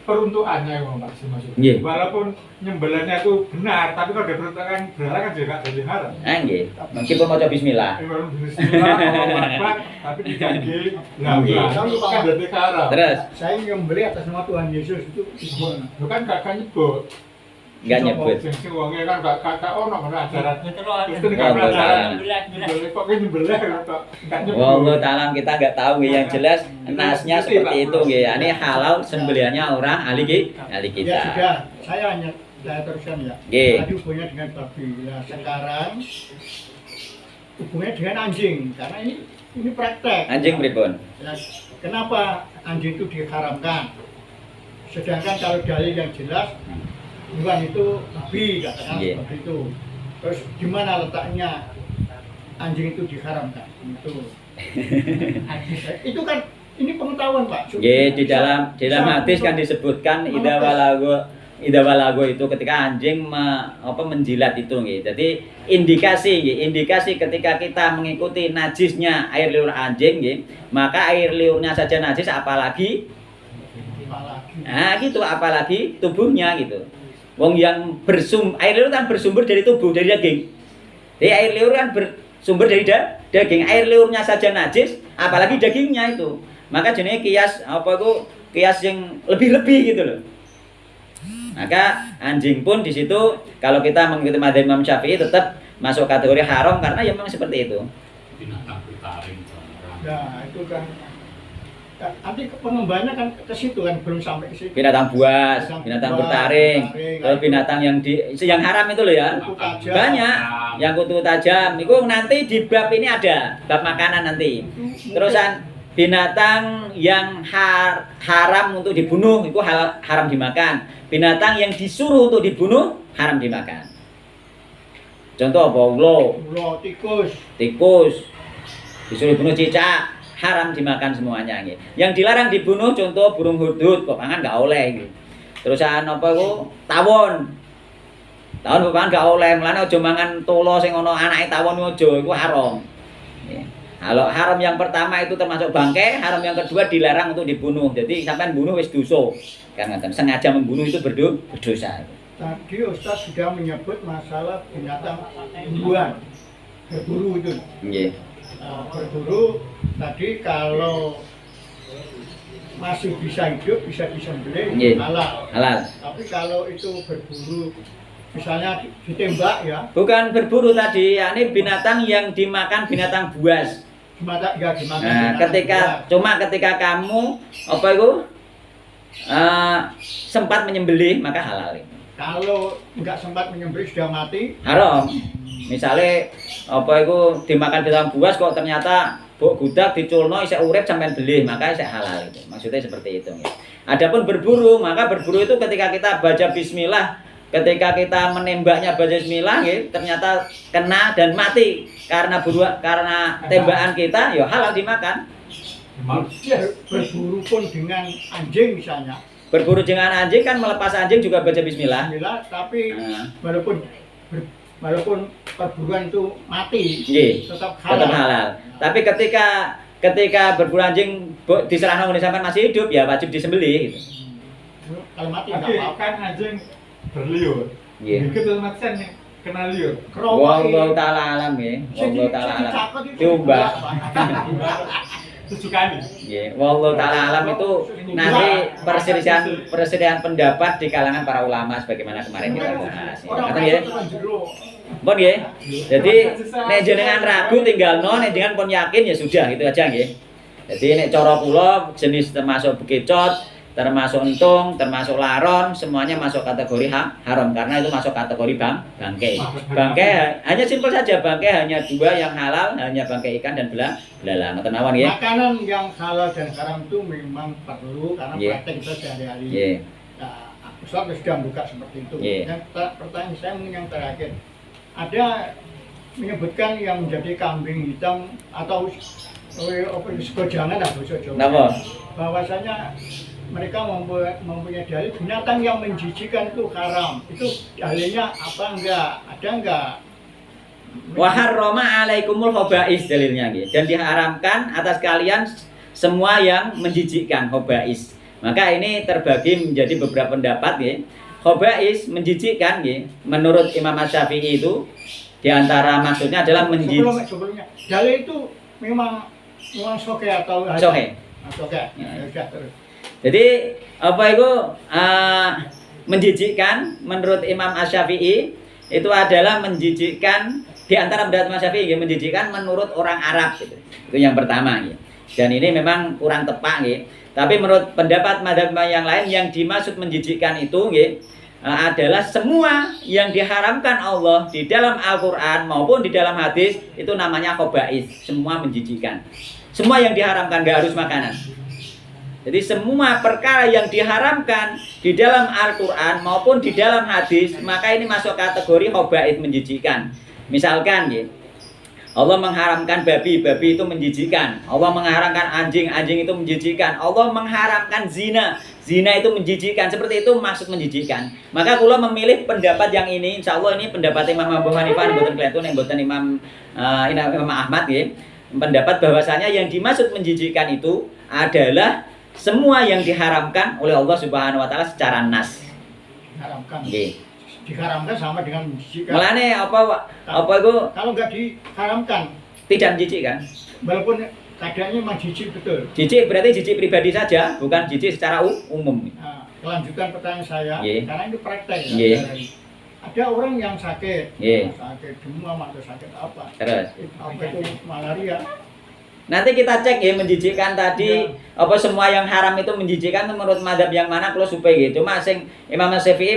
peruntukannya yang Pak sih maksudnya. Nggih. Walaupun nyembelihnya itu benar, tapi kalau diperuntukkan berhala kan juga jadi haram. Nggih. Meskipun maca bismillah. Kalau bismillah, Allahu Akbar, tapi diganti Nggih. kan berarti haram. Terus Saya menyembelih atas nama Tuhan Yesus itu gimana? Itu kan kakak nyebut. enggak nyebut. Sing wonge kan kakak ono kan ajaran. Terus Oh, kan ajaran. Nyembelih. Nyembelih kok nyembelih kok enggak nyebut. Wallahu taala kita enggak tahu nggih, yang jelas nasnya seperti itu nggih. Ini halal sembelihannya orang ahli Ya kita. sudah, saya teruskan ya. Nggih. Tadi hubungannya dengan babi. Nah, sekarang hubungannya dengan anjing karena ini praktek. Anjing pripun? Ya, kenapa anjing itu diharamkan? Sedangkan kalau dalil yang jelas hewan itu babi, katakan Nggih. seperti itu. Terus gimana letaknya anjing itu diharamkan? Itu kan ini pengetahuan Pak. Nggih, di dalam hadis kan disebutkan idza walago itu ketika anjing menjilat itu nggih. Jadi indikasi ketika kita mengikuti najisnya air liur anjing nggih, maka air liurnya saja najis apalagi gitu, apalagi tubuhnya gitu. Wong yang air liur kan bersumber dari tubuh, dari daging. Jadi air liur kan bersumber dari daging. Air liurnya saja najis, apalagi dagingnya itu. Maka jenis kias kias yang lebih-lebih gitu loh. Maka anjing pun di situ kalau kita mengikuti madzhab Imam Syafi'i tetap masuk kategori haram karena ya memang seperti itu. Binatang bertaring. Nah, itu kan nanti pengembangannya kan ke situ kan belum sampai ke situ. Binatang buas, binatang bertaring, terus binatang yang haram itu loh ya. Kutu tajam. Banyak yang kutu tajam. Itu nanti di bab ini ada bab makanan nanti. Terusan binatang yang haram untuk dibunuh itu haram dimakan. Binatang yang disuruh untuk dibunuh haram dimakan. Contoh apa? Ulo, tikus, disuruh bunuh cicak, haram dimakan semuanya gitu. Yang dilarang dibunuh contoh burung hudhud, kok pangan nggak oleh gitu. Terusan apa itu? Tawon. Tawon mbok pangan gak oleh, mlane aja mangan tola sing ana anake tawon aja, iku haram. Nggih. Kalau haram yang pertama itu termasuk bangkai, haram yang kedua dilarang untuk dibunuh. Jadi sampean bunuh wis dosa. Karena sengaja membunuh itu berdosa. Tadi Ustaz sudah menyebut masalah binatang buruan, berburu itu. Nggih. Berburu tadi kalau masih bisa hidup, bisa disembelih, Nggih. halal. Halal. Tapi kalau itu berburu, misalnya ditembak ya, Bukan berburu tadi, yakni binatang yang dimakan binatang buas. dimakan ya dimakan. Nah, ketika kamu apa itu sempat menyembelih maka halal itu. Kalau nggak sempat menyembelih sudah mati, Haram. Misalnya apa itu dimakan binatang buas kok ternyata bok gudak diculno isek urip sampean belih maka isek halal itu. Maksudnya seperti itu ya. Adapun berburu, maka berburu itu ketika kita baca bismillah, ketika kita menembaknya baca bismillah ya, ternyata kena dan mati karena tembakan kita ya halal dimakan. berburu pun dengan anjing misalnya, Berburu dengan anjing kan melepas anjing juga baca bismillah. Alhamdulillah, tapi Nah. walaupun perburuan itu mati, Nggih, tetap tetap halal. halal. Tapi ketika berburu anjing diserahno ngene sampean masih hidup ya wajib disembelih gitu. Kalau mati nggak Oke, apa-apa. kan anjing berliur. Nggih. Begitu mati nih kena liur. Wallahu taala alam nggih. Wallahu taala alam. Coba. Tujuh kali. Nggih, wallahu taala alam itu nanti perselisihan pendapat di kalangan para ulama sebagaimana kemarin kita bahas. Orang Ngoten nggih. orang jero. Pun nggih. Jadi nek jenengan ragu tinggalno, nek jenengan pun yakin ya sudah gitu aja nggih. Jadi nek cara kula jenis termasuk bekicot, termasuk entung, termasuk laron, semuanya masuk kategori haram karena itu masuk kategori bangkai. Bangkai hanya simpel saja, bangkai hanya dua yang halal, hanya bangkai ikan dan belalang. Ngoten mawon nggih. Makanan yang halal dan haram itu memang perlu karena Nggih. praktek kita sehari-hari. Nggih. Nah, Ustaz sudah buka seperti itu. Nggih. Yang pertanyaan saya mungkin yang terakhir, ada menyebutkan yang menjadi kambing hitam atau segojangan lah bahasa Jawa. Napa? Bahwasanya mereka mempunyai dalil binatang yang menjijikan itu haram. Itu dalilnya apa enggak? Ada enggak? Wa harrama alaikumul khaba'is dalilnya nggih. Dan diharamkan atas kalian semua yang menjijikkan khaba'is. Maka ini terbagi menjadi beberapa pendapat nggih. Khaba'is menjijikkan nggih. Menurut Imam Asy-Syafi'i itu di antara maksudnya adalah Sebelumnya dalil itu memang soke atau Soke. Soke. Ya, sudah terus. Jadi apa itu menjijikkan menurut Imam Asy-Syafi'i itu adalah menjijikkan di antara pendapat Imam Syafi'i ya, menjijikkan menurut orang Arab gitu. Itu yang pertama ya. Dan ini memang kurang tepat ya. Tapi menurut pendapat madzhab yang lain yang dimaksud menjijikkan itu ya, adalah semua yang diharamkan Allah di dalam Al-Qur'an maupun di dalam hadis itu namanya khaba'is, semua menjijikkan. Semua yang diharamkan enggak harus makanan. Jadi semua perkara yang diharamkan di dalam Al-Quran maupun di dalam hadis, maka ini masuk kategori khaba'ith menjijikkan. Misalkan ya, Allah mengharamkan babi itu menjijikkan. Allah mengharamkan anjing itu menjijikkan. Allah mengharamkan zina itu menjijikkan. Seperti itu maksud menjijikkan. Maka kula memilih pendapat yang ini. Insya Allah ini pendapat Imam Abu Hanifah, mboten Kleton, mboten Imam Ahmad ya. Pendapat bahwasanya yang dimaksud menjijikkan itu adalah semua yang diharamkan oleh Allah Subhanahu wa taala secara nas. Diharamkan. Nggih. Diharamkan sama dengan menjijikkan. Mulane apa itu Kalau nggak diharamkan, tidak menjijikkan. walaupun keadaannya memang jijik betul. Jijik berarti jijik pribadi saja, bukan jijik secara umum. Nah, kelanjutan pertanyaan saya, Nggih. karena ini praktek ya. Nggih. Ada orang yang sakit, Nggih. sakit demam atau sakit apa? Terus Apa itu malaria? nanti kita cek ya menjijikkan tadi apa semua yang haram itu menjijikkan menurut madzhab yang mana kalau supaya gitu. Cuma sing Imam Syafi'i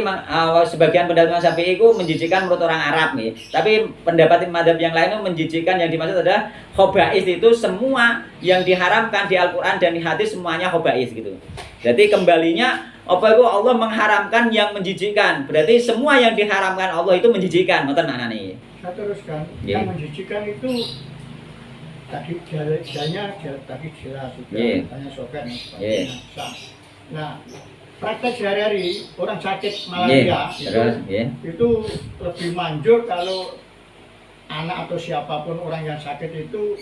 sebagian pendapat Imam Syafi'i itu menjijikkan menurut orang Arab nih. Tapi pendapat madzhab yang lain itu menjijikkan yang dimaksud adalah khaba'is itu semua yang diharamkan di Al-Qur'an dan di hadis semuanya khaba'is gitu. Jadi kembalinya apa itu Allah mengharamkan yang menjijikkan. Berarti semua yang diharamkan Allah itu menjijikkan. Ngoten maknane. Saya teruskan, Nggih. yang menjijikkan itu tadi jalannya tadi jelas sudah Nggih. tanya sokan dan Nggih. sebagainya. Sah. Nah, praktek sehari-hari orang sakit Nggih. malaria Terus nggih. itu lebih manjur kalau anak atau siapapun orang yang sakit itu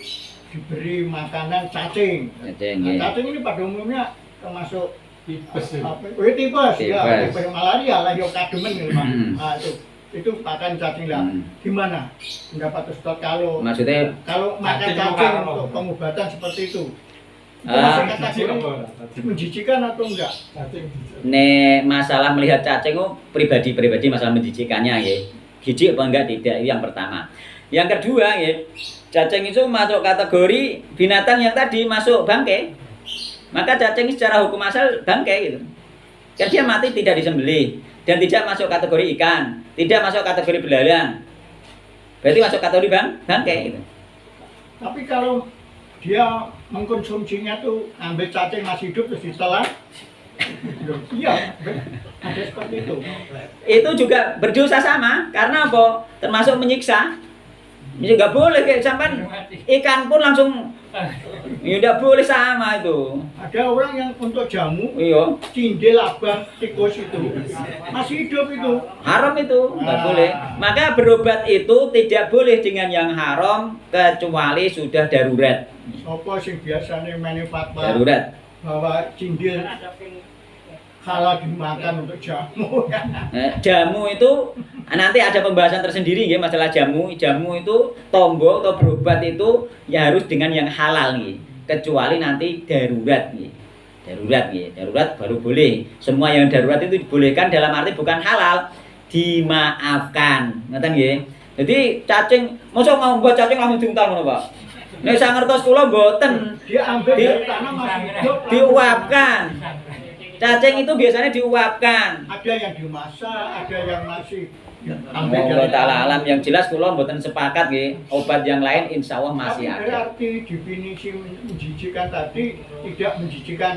diberi makanan cacing. Cacing Nah, nggih. cacing ini pada umumnya termasuk tipes ya. tipes ya, Tipes. tipes malaria lah, yo kademen gitu Pak. Hmm. Nah, itu makan cacing lah. Gimana pendapat Ustaz kalau Maksudnya makan Cacing cacing apa? untuk pengobatan seperti itu? Itu Ah, masuk Cacing kategori apa? menjijikan atau enggak? Cacing. nek masalah melihat cacing itu pribadi masalah menjijikannya ya. Jijik apa enggak tidak itu yang pertama. Yang kedua ya, cacing itu masuk kategori binatang yang tadi masuk bangkai. Maka cacing secara hukum asal bangkai gitu. Kan dia mati tidak disembelih dan tidak masuk kategori ikan, tidak masuk kategori belalang. Berarti masuk kategori bangkai gitu. Tapi kalau dia mengkonsumsinya tuh ambil cacing masih hidup terus ditelan, iya, ada seperti itu. Itu juga berdosa sama karena apa? Termasuk menyiksa. Ya nggak boleh kayak sampai ikan pun langsung ya nggak boleh sama itu. Ada orang yang untuk jamu, Iya, cindil, abang, tikus itu masih hidup itu. haram itu nggak Ah. boleh. Maka berobat itu tidak boleh dengan yang haram kecuali sudah darurat. Apa sing biasanya meni fatwa Darurat. bahwa cindil halal dimakan untuk jamu. Jamu itu nanti ada pembahasan tersendiri ya masalah jamu. Jamu itu tombol atau berobat itu ya harus dengan yang halal nih. Kecuali nanti darurat nih. Darurat nih. Darurat baru boleh. Semua yang darurat itu dibolehkan dalam arti bukan halal, dimaafkan. Ngoten nggih. Jadi cacing, mosok mau buat cacing langsung diuntal ngono, Pak. Nek sak ngertos kula mboten. Dia ambil dari tanah masih hidup. Diuapkan. Cacing itu biasanya diuapkan. Ada yang dimasak, ada yang masih Allah taala alam, yang jelas kula mboten sepakat nggih. Obat yang lain insya Allah masih Tapi ada. berarti definisi menjijikan tadi tidak menjijikan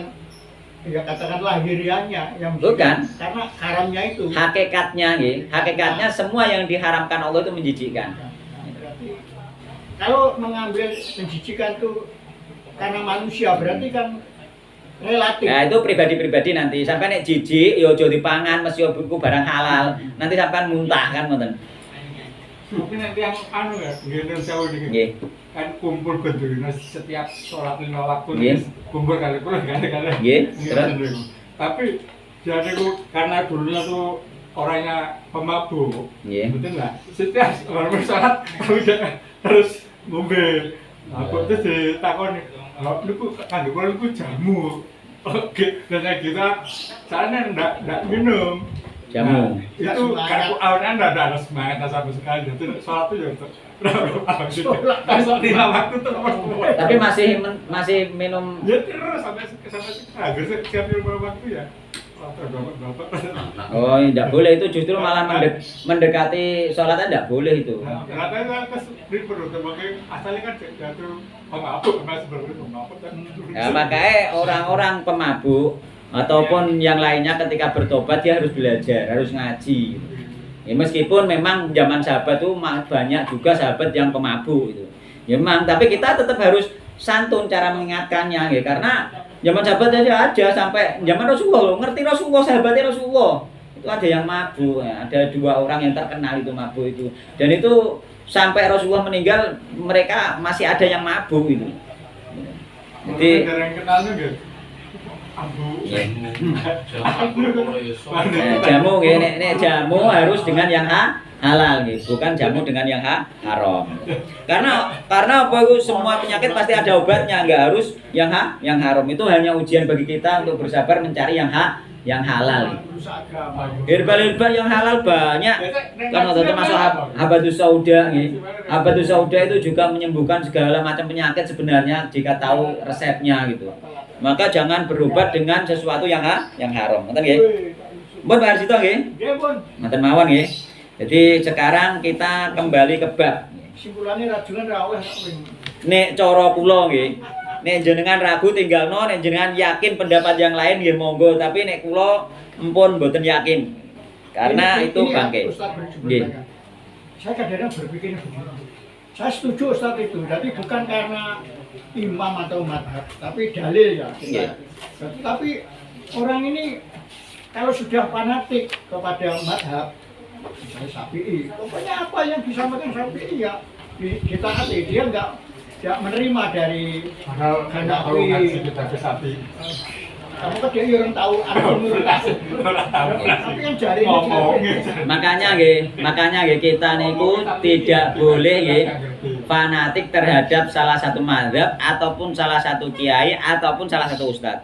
ya katakan lahiriannya yang Bukan. menjijikan, karena haramnya itu. Hakikatnya nggih, hakikatnya semua yang diharamkan Allah itu menjijikkan. Berarti kalau mengambil menjijikan itu karena manusia berarti kan relatif. Nah, itu pribadi-pribadi nanti. Sampai nek jijik ya aja dipangan mesti iku barang halal. Nanti sampean muntah kan ngoten. Mungkin nanti yang anu ya, gini saya udah Nggih. kan kumpul gedurina setiap sholat 5 waktu Nggih. kumpul kali-kali kali-kali. Nggih, terus? Tapi jadi karena dulunya tuh orangnya pemabuk, Nggih. betul nggak? Setiap orang sholat udah terus ngombe. Aku tuh ditakoni, lu kan lu jamu. Oke, dan kayak kita soalnya enggak minum. Jamu. Nah, itu karena awalnya enggak ada semangat sama sekali. Itu sholat itu ya berapa gitu. Sholat 5 waktu tuh Tapi masih minum. ya terus sampai agar setiap 5 waktu ya. Oh, tidak boleh itu justru malah mendekati sholatnya tidak boleh itu. Nah, katanya kan ribet makanya asalnya kan jatuh pemabuk mas sebenarnya pemabuk kan. Ya, makanya orang-orang pemabuk ataupun yang lainnya ketika bertobat dia harus belajar, harus ngaji. Ya, meskipun memang zaman sahabat tuh banyak juga sahabat yang pemabuk itu. Ya, memang, tapi kita tetap harus santun cara mengingatkannya ya, karena zaman sahabat aja ada sampai zaman Rasulullah loh, ngerti Rasulullah, sahabatnya Rasulullah. Itu ada yang mabuk, ya. Ada 2 orang yang terkenal itu mabuk itu. Dan itu sampai Rasulullah meninggal mereka masih ada yang mabuk itu. Jadi yang kenalnya gitu. Abu. jamu nggih, nek jamu harus dengan yang halal nggih, bukan jamu dengan yang haram. Karena apa itu semua penyakit pasti ada obatnya, nggak harus yang haram. Itu hanya ujian bagi kita untuk bersabar mencari yang halal. Herbal-herbal yang halal banyak. Kan termasuk habatus sauda nggih. Habatus sauda itu juga menyembuhkan segala macam penyakit sebenarnya jika tahu resepnya gitu. Maka jangan berobat dengan sesuatu yang haram. Ngoten nggih. Mbon Pak Arsito nggih. Nggih, Bun. Ngoten mawon nggih. Jadi sekarang kita kembali ke bab. Simpulannya rajulan ra oleh. Nek cara kula nggih, nek jenengan ragu tinggalno, nek jenengan yakin pendapat yang lain nggih monggo, tapi nek kula empun mboten yakin. Karena itu bangke. Nggih. Saya kadang-kadang berpikir begitu. Saya setuju Ustaz itu. Jadi bukan karena imam atau madhab, tapi dalil ya. Nggih. Tapi orang ini kalau sudah fanatik kepada madhab, misalnya Syafi'i, pokoknya apa yang disampaikan Syafi'i ya ditaati, dia nggak menerima dari Padahal kalau ngaji kita ke sapi. kamu kan dia orang tahu aku menurut aku. Tapi kan jari Makanya nggih kita niku tidak boleh nggih fanatik terhadap salah satu mazhab ataupun salah satu kiai ataupun salah satu ustadz.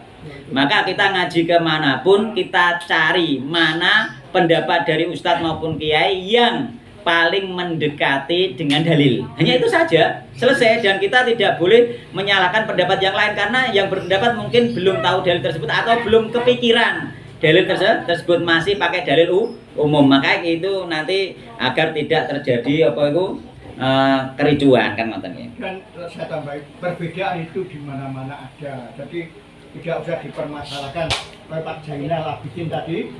Maka kita ngaji kemanapun kita cari mana pendapat dari ustadz maupun kiai yang paling mendekati dengan dalil. Hanya itu saja, selesai. Dan kita tidak boleh menyalahkan pendapat yang lain karena yang berpendapat mungkin belum tahu dalil tersebut atau belum kepikiran dalil tersebut masih pakai dalil umum. Maka itu nanti agar tidak terjadi apa itu kericuan kan ngoten ya. Dan saya tambahin, perbedaan itu di mana-mana ada. Jadi tidak usah dipermasalahkan. Pak Jainal Abidin tadi,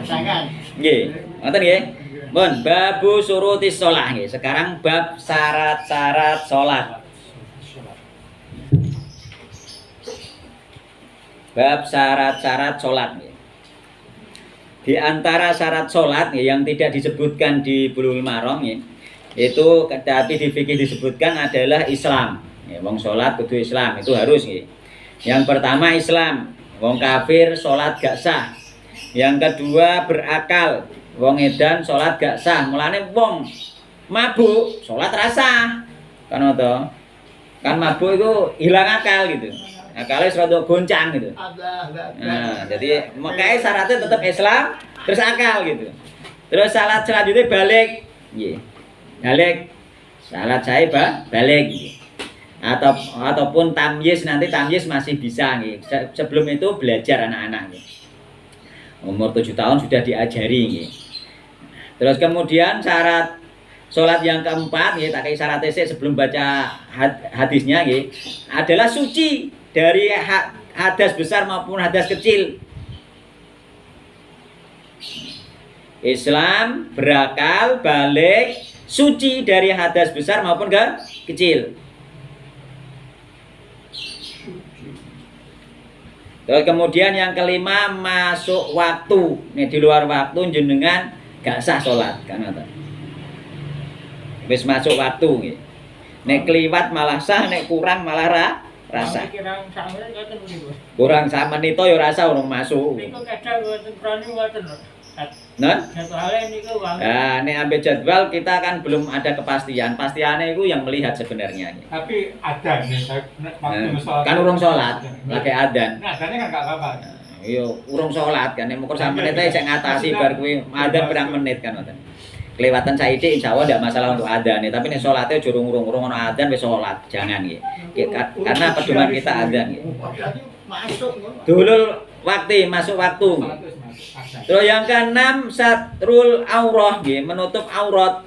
jangan. Nggih, ngoten nggih. Mun babu surutis shalah nggih. Sekarang bab syarat-syarat salat. Bab syarat-syarat salat nggih. Di antara syarat salat yang tidak disebutkan di Bulughul Maram nggih, itu tapi di fikih disebutkan adalah Islam. Ya, wong salat kudu Islam, itu harus nggih. Yang pertama Islam, wong kafir salat gak sah. Yang kedua berakal, wong edan salat gak sah. Mulane wong mabuk salat rasa. Kan to? Kan mabuk itu hilang akal gitu. Akalnya serada goncang gitu. Nah, jadi makanya syaratnya tetap Islam terus akal gitu. Terus salat selanjutnya balik. Nggih. Balik. Salat saya balik gitu. Ataupun tamyiz, nanti tamyiz masih bisa nggih. Sebelum itu belajar anak-anak nggih. Umur 7 tahun sudah diajari nggih. Terus kemudian syarat salat yang keempat nggih, tak kei syaratnya sebelum baca hadisnya nggih, adalah suci dari hadas besar maupun hadas kecil. Islam, berakal, balik, suci dari hadas besar maupun kecil. Terus kemudian yang kelima masuk waktu. Nih di luar waktu jenengan gak sah salat kan ngoten. Wis masuk waktu nggih. Nek kliwat malah sah, nek kurang malah rasa. Kurang sak menit ya rasa urung masuk. Niku kadang mboten prani mboten. Nah, Jadwale niku wong. nah, nek ambil jadwal kita kan belum ada kepastian. Pastiannya itu yang melihat sebenarnya. Tapi adan nih, waktu sholat. Kan urung sholat, pakai adan. Nah, adannya kan gak apa-apa. Iya, urung sholat kan. Nek mukul sak menit ae sik ngatasi bar kuwi adan pirang menit kan ngoten. Kelewatan saiki insyaallah ndak masalah untuk adan nih, tapi nek salate aja urung ono adan wis salat. Jangan nggih. Karena pedoman kita adan nggih. Dulul waktu masuk waktu. Terus yang keenam satrul aurah nggih, menutup aurat.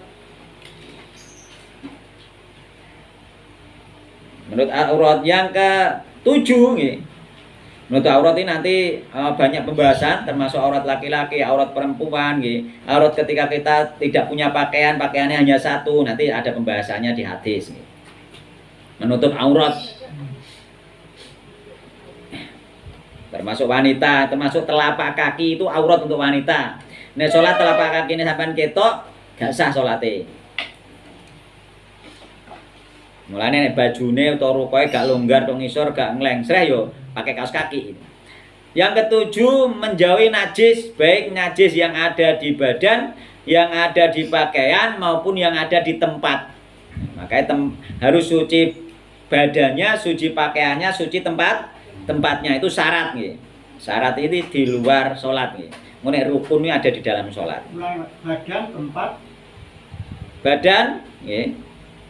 Menurut aurat yang ke-7 nggih. Menurut aurat ini nanti banyak pembahasan termasuk aurat laki-laki, aurat perempuan nggih. Aurat ketika kita tidak punya pakaian, pakaiannya hanya satu, nanti ada pembahasannya di hadis nggih. Menutup aurat. Termasuk wanita, termasuk telapak kaki itu aurat untuk wanita. Nek salat telapak kaki ini sampean ketok, gak sah salate. Mulane nek bajune utawa rukoe gak longgar tok ngisor, gak nglengsreh yo pakai kaos kaki. Yang ketujuh menjauhi najis, baik najis yang ada di badan, yang ada di pakaian maupun yang ada di tempat. Makanya harus suci badannya, suci pakaiannya, suci tempatnya, itu syarat nggih. Syarat ini di luar salat nggih. Nek rukun ini ada di dalam salat. Badan, tempat. Badan nggih.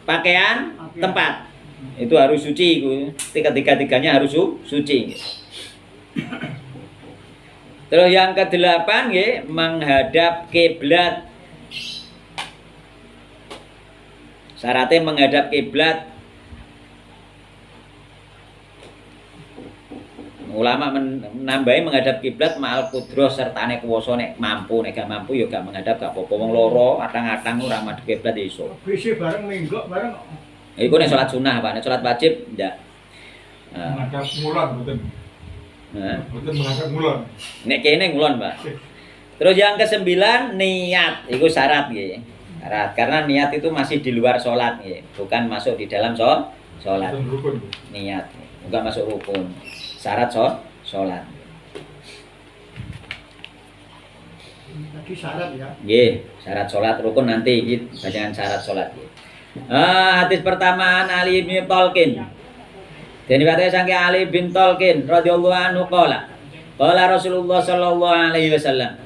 Pakaian, tempat. Itu harus suci iku. Tiga-tiganya harus suci. Terus yang ke-8 nggih, menghadap kiblat. Syaratnya menghadap kiblat. Ulama menambahi menghadap kiblat ma'al kudroh sertane kuwasa nek mampu, nek gak mampu ya gak menghadap gak apa-apa. Wong loro atang-atang ora madhep kiblat ya iso. Bisi bareng minggok bareng. Iku nek salat sunah, Pak. Nek salat wajib ndak. Menghadap ngulon mboten. Nah, Mboten menghadap ngulon. nek kene ngulon, Pak. Terus yang ke-9 niat, itu syarat nggih. Syarat karena niat itu masih di luar sholat nggih, bukan masuk di dalam sholat. Mboten rukun. Niat, bukan masuk rukun. Syarat sholat. Tadi syarat ya. Nggih, syarat sholat rukun nanti iki bacaan syarat sholat nggih. Hadis pertama Ali bin Tolkin. Dan dikatakan saking Ali bin Tolkin radhiyallahu anhu qala Rasulullah sallallahu alaihi wasallam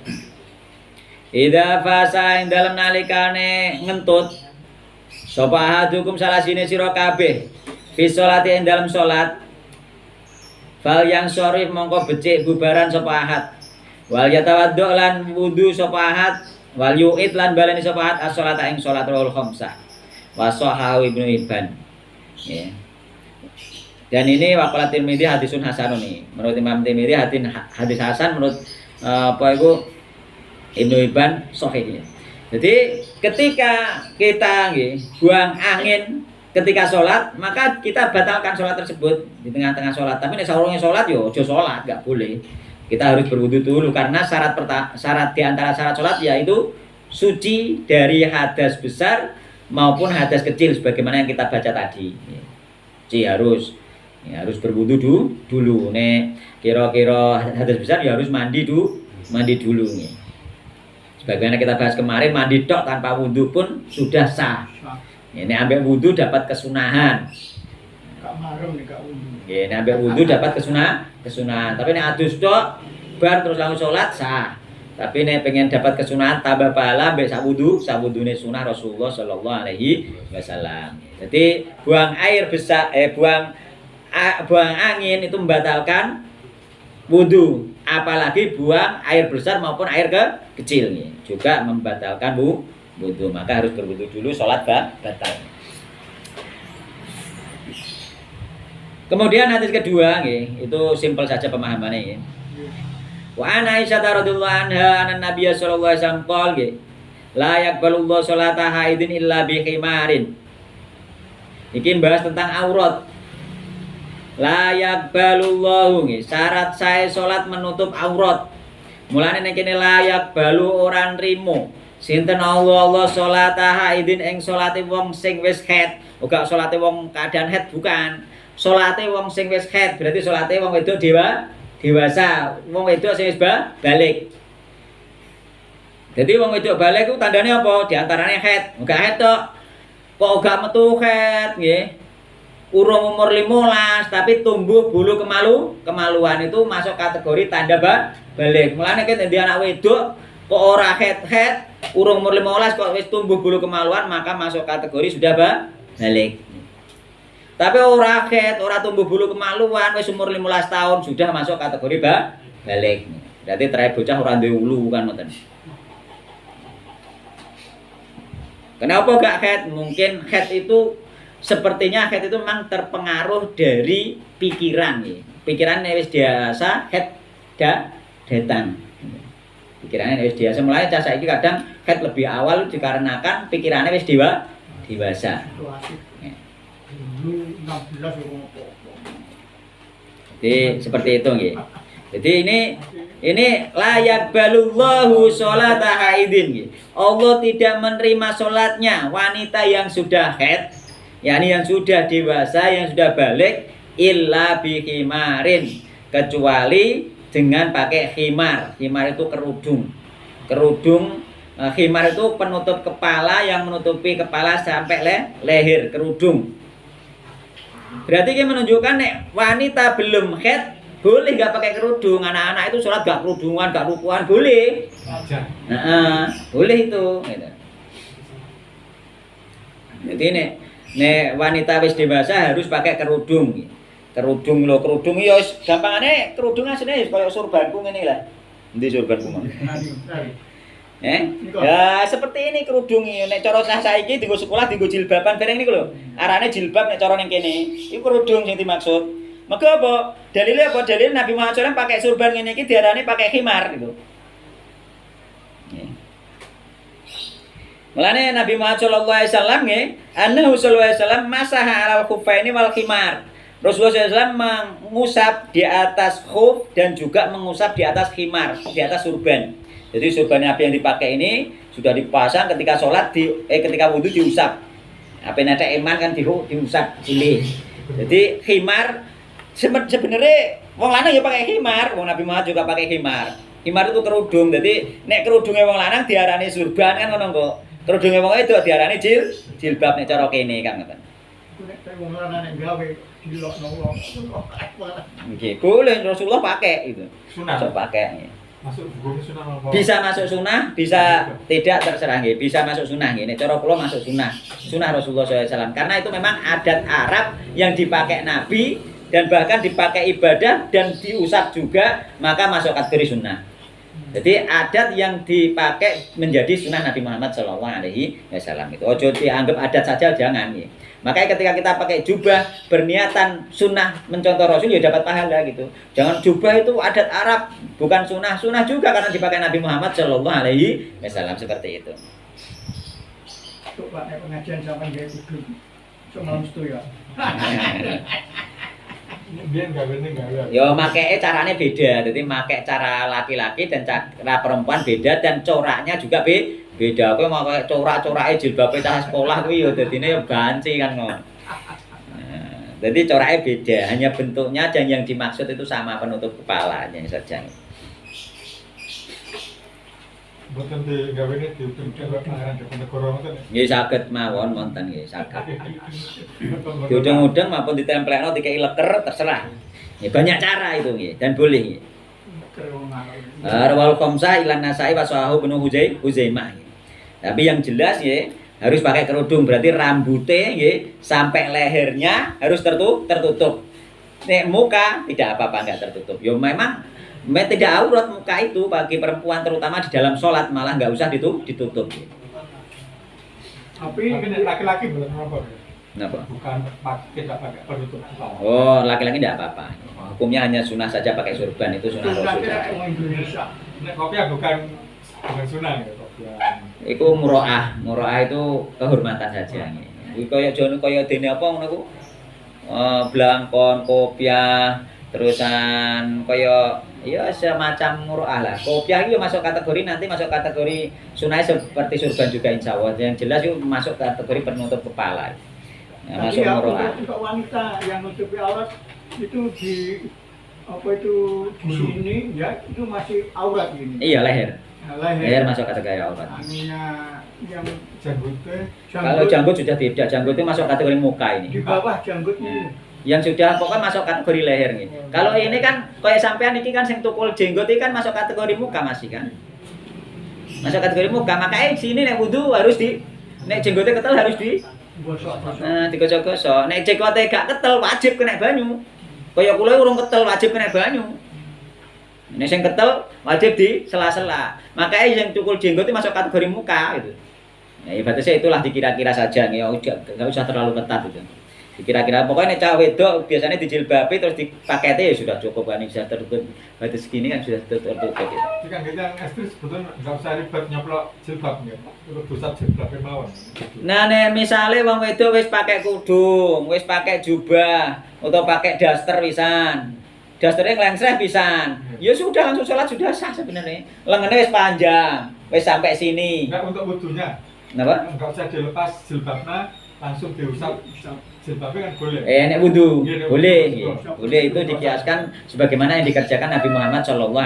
Idza fasa ing dalem nalikane ngentut sapa hadukum salah sine sira kabeh fi sholati ing dalem salat fal yang sharif mongko becik bubaran sapa ahad wal yatawaddu lan wudu sapa ahad wal yu'id lan baleni sapa ahad as-sholata ing salat rohul khamsah wa sahahu Ibnu Hibban ya. Dan ini waqala Tirmidzi hadisun hasanun nih. Menurut Imam Tirmidzi hadis hasan, menurut apa itu Ibnu Hibban sahih. Jadi ketika kita buang angin ketika sholat, maka kita batalkan sholat tersebut di tengah-tengah sholat. Tapi nek saurunge sholat yo ojo sholat, nggak boleh. Kita harus berwudu dulu karena syarat di antara syarat sholat yaitu suci dari hadas besar maupun hadas kecil sebagaimana yang kita baca tadi. Suci harus berwudu dulu. Nek kira-kira hadas besar ya harus mandi dulu nih. Sebagaimana kita bahas kemarin, mandi tok tanpa wudu pun sudah sah. Ini ambil wudu dapat kesunahan. Gak marem nih gak wudu. Ini ambil wudu dapat kesunahan. Tapi ini adus tok bar terus langsung sholat sah. Tapi ini pengen dapat kesunahan tambah pahala ambek sak wudune sunah Rasulullah sallallahu alaihi wasallam. Jadi buang air besar buang angin itu membatalkan wudu, apalagi buang air besar maupun air kecil nih juga membatalkan wudu, maka harus berwudu dulu sholat batal. Kemudian hadis kedua nih, itu simpel saja pemahamannya ya. Wa an Aisyah radhiyallahu anha anna Nabiy sallallahu alaihi wasallam qol la yaqbalullahu sholata haidin illa bi khimarin. Iki bahas tentang aurat. La yaqbalullahu syarat saya salat menutup aurat. Mulane nek kene layak balu ora nrimo. Sinten Allah sholata haidin ing salate wong sing wis haid. Ora salate wong keadaan haid bukan. Salate wong sing wis haid berarti salate wong wedok dewasa. Wong wedok sing wis balik. Jadi wong wedok balik ku tandane apa? Di antarane haid. Ora haid tok. Kok gak metu haid nggih. Urung umur 15 tapi tumbuh bulu kemaluan itu masuk kategori tanda balik. Mulane nek dadi anak wedok kok ora haid, urung umur 15 kok wis tumbuh bulu kemaluan maka masuk kategori sudah balik. Tapi ora haid, ora tumbuh bulu kemaluan wis umur 15 tahun sudah masuk kategori balik. Berarti terakhir bocah ora duwe ulu kan ngoten. Kenapa gak haid? Mungkin haid itu sepertinya haid itu memang terpengaruh dari pikiran ya. Pikirannya wis biasa haid datang. Pikirannya wis biasa mulai cah saiki kadang haid lebih awal dikarenakan pikirannya wis dewasa. Dulu 16 urung apa. Jadi seperti itu nggih. Jadi ini layak balullahu sholata haidin nggih. Allah tidak menerima sholatnya wanita yang sudah haid, yakni yang sudah dewasa, yang sudah balik, illa bihimarin, kecuali dengan pakai khimar. Khimar itu kerudung. Khimar itu penutup kepala yang menutupi kepala sampai leher, kerudung. Berarti ini menunjukkan nek wanita belum haid boleh nggak pakai kerudung. Anak-anak itu sholat gak kerudungan, gak rukuan boleh. Boleh itu. Gitu. Jadi nek wanita wis dewasa harus pakai kerudung. Kerudung ya gampangane kerudung asline kaya surbanku ngene lah. Endi surbanku mah? Ya seperti ini kerudung iki. Nek cara saiki dienggo sekolah dienggo jilbaban bareng niku lho. Arane jilbab nek cara ning kene. Iku kerudung sing dimaksud. Maka apa? Dalilnya apa? Dalil Nabi Muhammad SAW pakai surban ngene iki diarani pakai khimar gitu. Mulane Nabi Muhammad sallallahu alaihi wasallam nggih, annahu sallallahu alaihi wasallam masaha alal khuffaini wal khimar. Rasulullah SAW mengusap di atas khuf dan juga mengusap di atas khimar, di atas surban. Jadi surban Nabi yang dipakai ini sudah dipasang ketika sholat, ketika wudhu diusap. Apa nanti iman kan diusap jilih. Jadi khimar sebenarnya wong lanang ya pakai khimar, wong Nabi Muhammad juga pakai khimar. Khimar itu kerudung. Jadi nek kerudungnya wong lanang diarani surban kan ngono kok. Kerudungnya wong itu diarani jilbab nek cara kene kan ngoten. Nek wong lanang gawe dilokno wong. Nggih, boleh Rasulullah pakai itu. Sunah. Bisa pakai. Masuk hukum sunah apa? Bisa masuk sunnah, bisa tidak, terserah nggih. Bisa masuk sunnah nggih. Nek cara kula masuk sunnah. Sunnah Rasulullah SAW. Karena itu memang adat Arab yang dipakai Nabi dan bahkan dipakai ibadah dan diusap juga, maka masuk kategori sunnah. Jadi adat yang dipakai menjadi sunnah Nabi Muhammad SAW itu. Ojo dianggap adat saja, jangan ya. Makanya ketika kita pakai jubah berniatan sunnah mencontoh Rasul ya dapat pahala gitu. Jangan jubah itu adat Arab, bukan sunnah. Sunnah juga karena dipakai Nabi Muhammad SAW seperti itu. Coba pengajian sampai gaya kudung. Semalam itu ya. Dia nggak bener nggak ya. Yo makanya caranya beda, jadi pakai cara laki-laki dan cara perempuan beda dan coraknya juga beda. Aku mau pakai corak-coraknya jilbabnya cah sekolah kuwi yo dadine yo banci kan ngono. Nah, jadi coraknya beda, hanya bentuknya dan yang dimaksud itu sama, penutup kepalanya saja. Bukan di nggak bener di ujung pangeran Diponegoro itu. Nggih saged mawon wonten nggih saged. Diudang-udang maupun ditemplekno dikai leker terserah. Ya, banyak cara itu nggih dan boleh nggih. Rawal khamsah ilan nasai wa sahahu bin Huzaimah. Tapi yang jelas ya harus pakai kerudung, berarti rambutnya nggih sampai lehernya harus tertutup. Nek muka tidak apa-apa enggak tertutup. Ya memang tidak aurat muka itu bagi perempuan terutama di dalam sholat, malah nggak usah ditutup. Tapi laki-laki bukan apa? Kenapa? Bukan tidak pakai penutup kepala. Oh, laki-laki tidak apa-apa. Hukumnya hanya sunnah saja pakai surban, itu sunnah Rasul. orang Indonesia. Nek kopiah bukan sunnah ya kopiah. Itu muroah itu kehormatan saja. Iku kaya dene apa ngono ku? Blangkon, kopiah, terusan kaya ya semacam muroah lah. Kopiah itu masuk kategori, nanti masuk kategori sunnah seperti surban juga insya Allah. Yang jelas itu masuk kategori penutup kepala. Ya, masuk ya, muroah. untuk wanita yang nutupi aurat itu di apa itu di sini ya itu masih aurat ini. Iya, leher. Nah, Leher masuk kategori aurat. Aninya yang Janggutnya Kalau janggut sudah tidak, janggut itu masuk kategori muka di ini. bawah janggut ini. Yang sudah pokoknya masuk kategori leher nih. Kalau ini kan kayak sampean ini kan sing tukul jenggot ini kan masuk kategori muka masih kan. Masuk kategori muka, makanya sini nek wudu harus nek jenggotnya ketel harus Gosok-gosok. nah digosok-gosok. Nek jenggotnya gak ketel wajib kena banyu. Kaya kula urung ketel wajib kena banyu. Nek sing ketel wajib di sela-sela. Makanya yang tukul jenggot itu masuk kategori muka gitu. Ya ibaratnya itulah dikira-kira saja ya enggak usah terlalu ketat gitu. Dikira-kira pokoknya nek cah wedok biasanya dijilbabi terus dipakete ya sudah cukup kan bisa tertutup batas segini kan sudah tertutup gitu. jika kita yang ekstrim sebetulnya nggak usah ribet nyoplok jilbabnya, terus pusat jilbabnya mawon. Nah nek misale wong wedok wis pakai kudung, wis pakai jubah atau pakai daster pisan. Dasternya nglengsreh pisan. Ya sudah langsung sholat sudah sah sebenarnya. Lengannya wis panjang, wis sampai sini. Enggak untuk wudunya. Kenapa? Enggak usah dilepas jilbabnya, langsung diusap jilbabnya kan boleh. Nek wudu Iya, boleh, iya. boleh itu dikiaskan sebagaimana yang dikerjakan Nabi Muhammad SAW.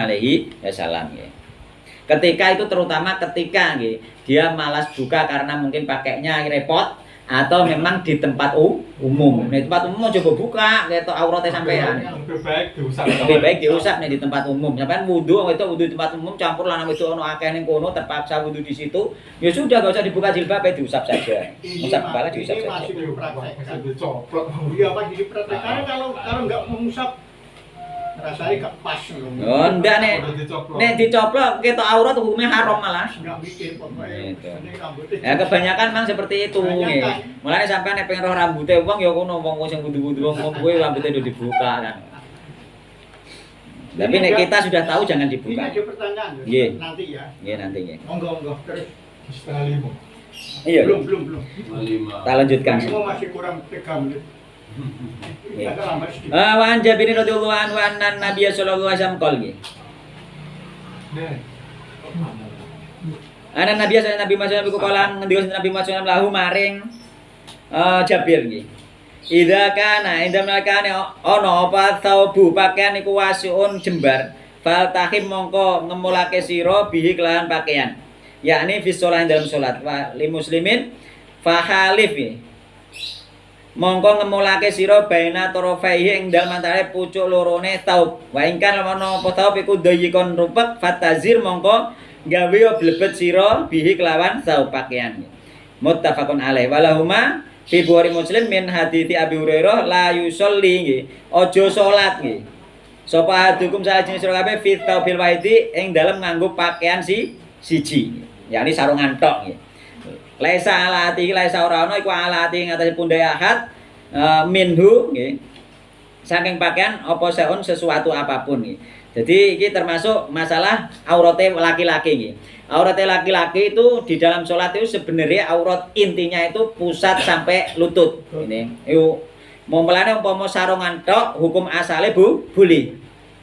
Ketika itu terutama ketika dia malas buka karena mungkin pakainya repot atau memang di tempat umum. Di tempat umum coba buka, ketok auratnya sampean. Lebih baik diusap. Lebih baik diusap nih di tempat umum. Sampean wudu itu wudu di tempat umum campur lanang itu ono akeh ning kono terpaksa wudu di situ. Ya sudah enggak usah dibuka jilbab, diusap saja. Usap kepala diusap Ini saja. masih dipraktekkan. Masih dicoplok. Iya Pak, jadi praktek. Karena kalau nggak mengusap rasanya gak pas loh. Oh, ndak nek Udah dicoplok. nek dicoplok ketok aurat hukumnya haram malah. Nggak mikir pokoknya. Gitu. Ini rambutnya. Ya kebanyakan memang seperti itu nggih. Mulane sampean nek pengen roh rambute wong ya kono wong sing wudu-wudu wong kuwi rambutnya udah dibuka kan. Tapi nek kita sudah tahu jangan Ini dibuka. ada pertanyaan Iya. nanti ya. Nggih nanti nggih. Monggo terus. Setengah lima. Iya. Belum. lima. Tak lanjutkan. Kamu masih kurang 3 menit. Agak lambat sedikit. Wa an Jabir radhiyallahu anhu anna Nabiy sallallahu alaihi wasallam qol nggih. Nih. Ana Nabi sallallahu Nabi Muhammad iku kala ngendika Nabi Muhammad lahu maring Jabir nggih. Idza kana indam nakane ana apa saubu pakaian iku wasiun jembar, fal tahim mongko ngemulake sira bihi kelawan pakaian. Yakni fi shalah dalam salat wa li muslimin fa khalif. Mongko ngemulake sira baina torofaihi ing dalem antare pucuk lorone taub. Wa ingkan ana apa taub iku dayikon rupek fatazir mongko gawe yo blebet sira bihi kelawan sau pakaian. Muttafaqun alaih walahuma fi Bukhari Muslim min hadithi Abi Hurairah la yusolli nggih. Aja salat nggih. Sapa adukum salajeng sira kabeh fi taubil waidi ing dalem nganggo pakaian siji. Yakni sarungan tok nggih. Laisa alati laisa ora ana iku alati ing atase pundhe ahad minhu nggih. Saking pakaian apa seun sesuatu apapun nggih. Jadi ini termasuk masalah auratnya laki-laki nggih. Auratnya laki-laki itu di dalam sholat itu sebenarnya aurat intinya itu pusat sampai lutut. Ini, yuk mau melane umpama sarungan tok hukum asale boleh.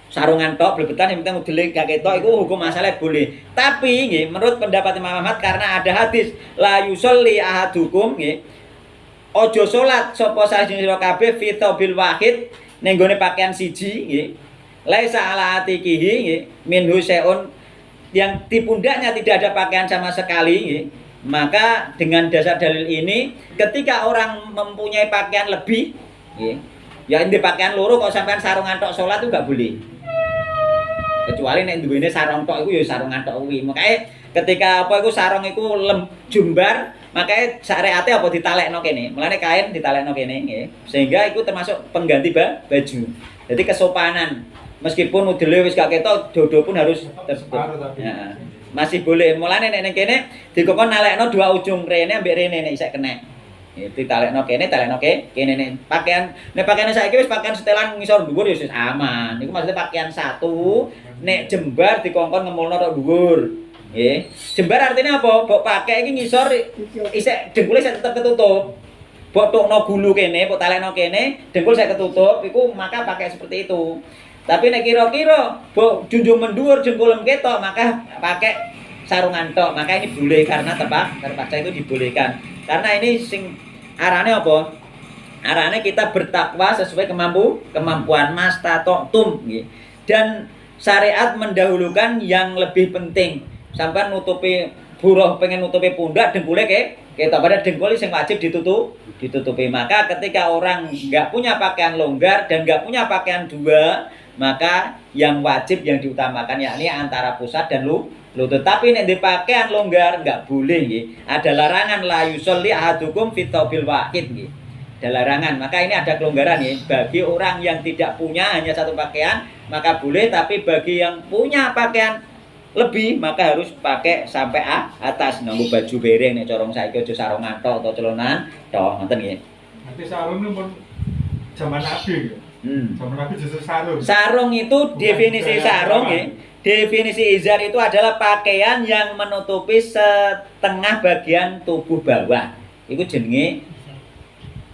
Sarungan tok blebetan yang penting udele gak ketok itu hukum asale boleh. Tapi nggih menurut pendapat Imam Ahmad karena ada hadis la yusolli ahadukum nggih. Ojo sholat sapa sajeng sira kabeh fi thawbil wahid ning gone pakaian siji nggih. Laisa ala atikihi nggih minhu syai'un yang di pundaknya tidak ada pakaian sama sekali nggih. Maka dengan dasar dalil ini ketika orang mempunyai pakaian lebih nggih, ya ini pakaian loro kok sampean sarungan tok salat itu enggak boleh. Kecuali nek duwene sarung tok iku ya sarungan tok kuwi. Makanya ketika apa iku sarung iku jumbar, makanya syariate apa ditalekno kene. Mulane kain ditalekno kene nggih. Sehingga itu termasuk pengganti baju. Jadi kesopanan. Meskipun udele wis gak ketok, dodo pun harus tersebut. Ya. Masih boleh. Mulane nek kene dikokon nalekno dua ujung rene ambek rene nek isih kena. Itu talekno kene kene nek pakaian nek pakaiane saiki wis pakaian setelan ngisor dhuwur ya wis aman. Iku maksudnya pakaian satu nek jembar dikongkon ngemulno tok dhuwur. Nggih. Jembar artinya apa? Mbok pakai iki ngisor isih dengkule isih tetep ketutup. Mbok tokno gulu kene, mbok talekno kene, dengkul isih ketutup, iku maka pakai seperti itu. Tapi nek kira-kira mbok junjung mendur jengkulem ketok maka pakai sarungan tok. Maka ini boleh karena terpaksa itu dibolehkan. Karena ini sing arane apa? Arane kita bertakwa sesuai kemampuan mastata'tum nggih. Dan syariat mendahulukan yang lebih penting. Sampai nutupi buruh pengen nutupi pundak dengkule ketok pada dengkul sing wajib ditutupi. Maka ketika orang enggak punya pakaian longgar dan enggak punya pakaian dua, maka yang wajib yang diutamakan yakni antara pusat dan lutut. Tapi nek di pakaian longgar enggak boleh nggih. Ada larangan la yusolli ahadukum fi thawbil wahid nggih. Ada larangan. Maka ini ada kelonggaran nggih. Bagi orang yang tidak punya hanya satu pakaian maka boleh, tapi bagi yang punya pakaian lebih maka harus pakai sampai atas nganggo baju bereng nek corong saiki aja sarungan tok atau celonan tok ngoten nggih. Nanti sarung ini pun zaman Nabi. Zaman Nabi justru sarung. Sarung itu definisi sarung ya. Definisi izar itu adalah pakaian yang menutupi setengah bagian tubuh bawah. Itu jenenge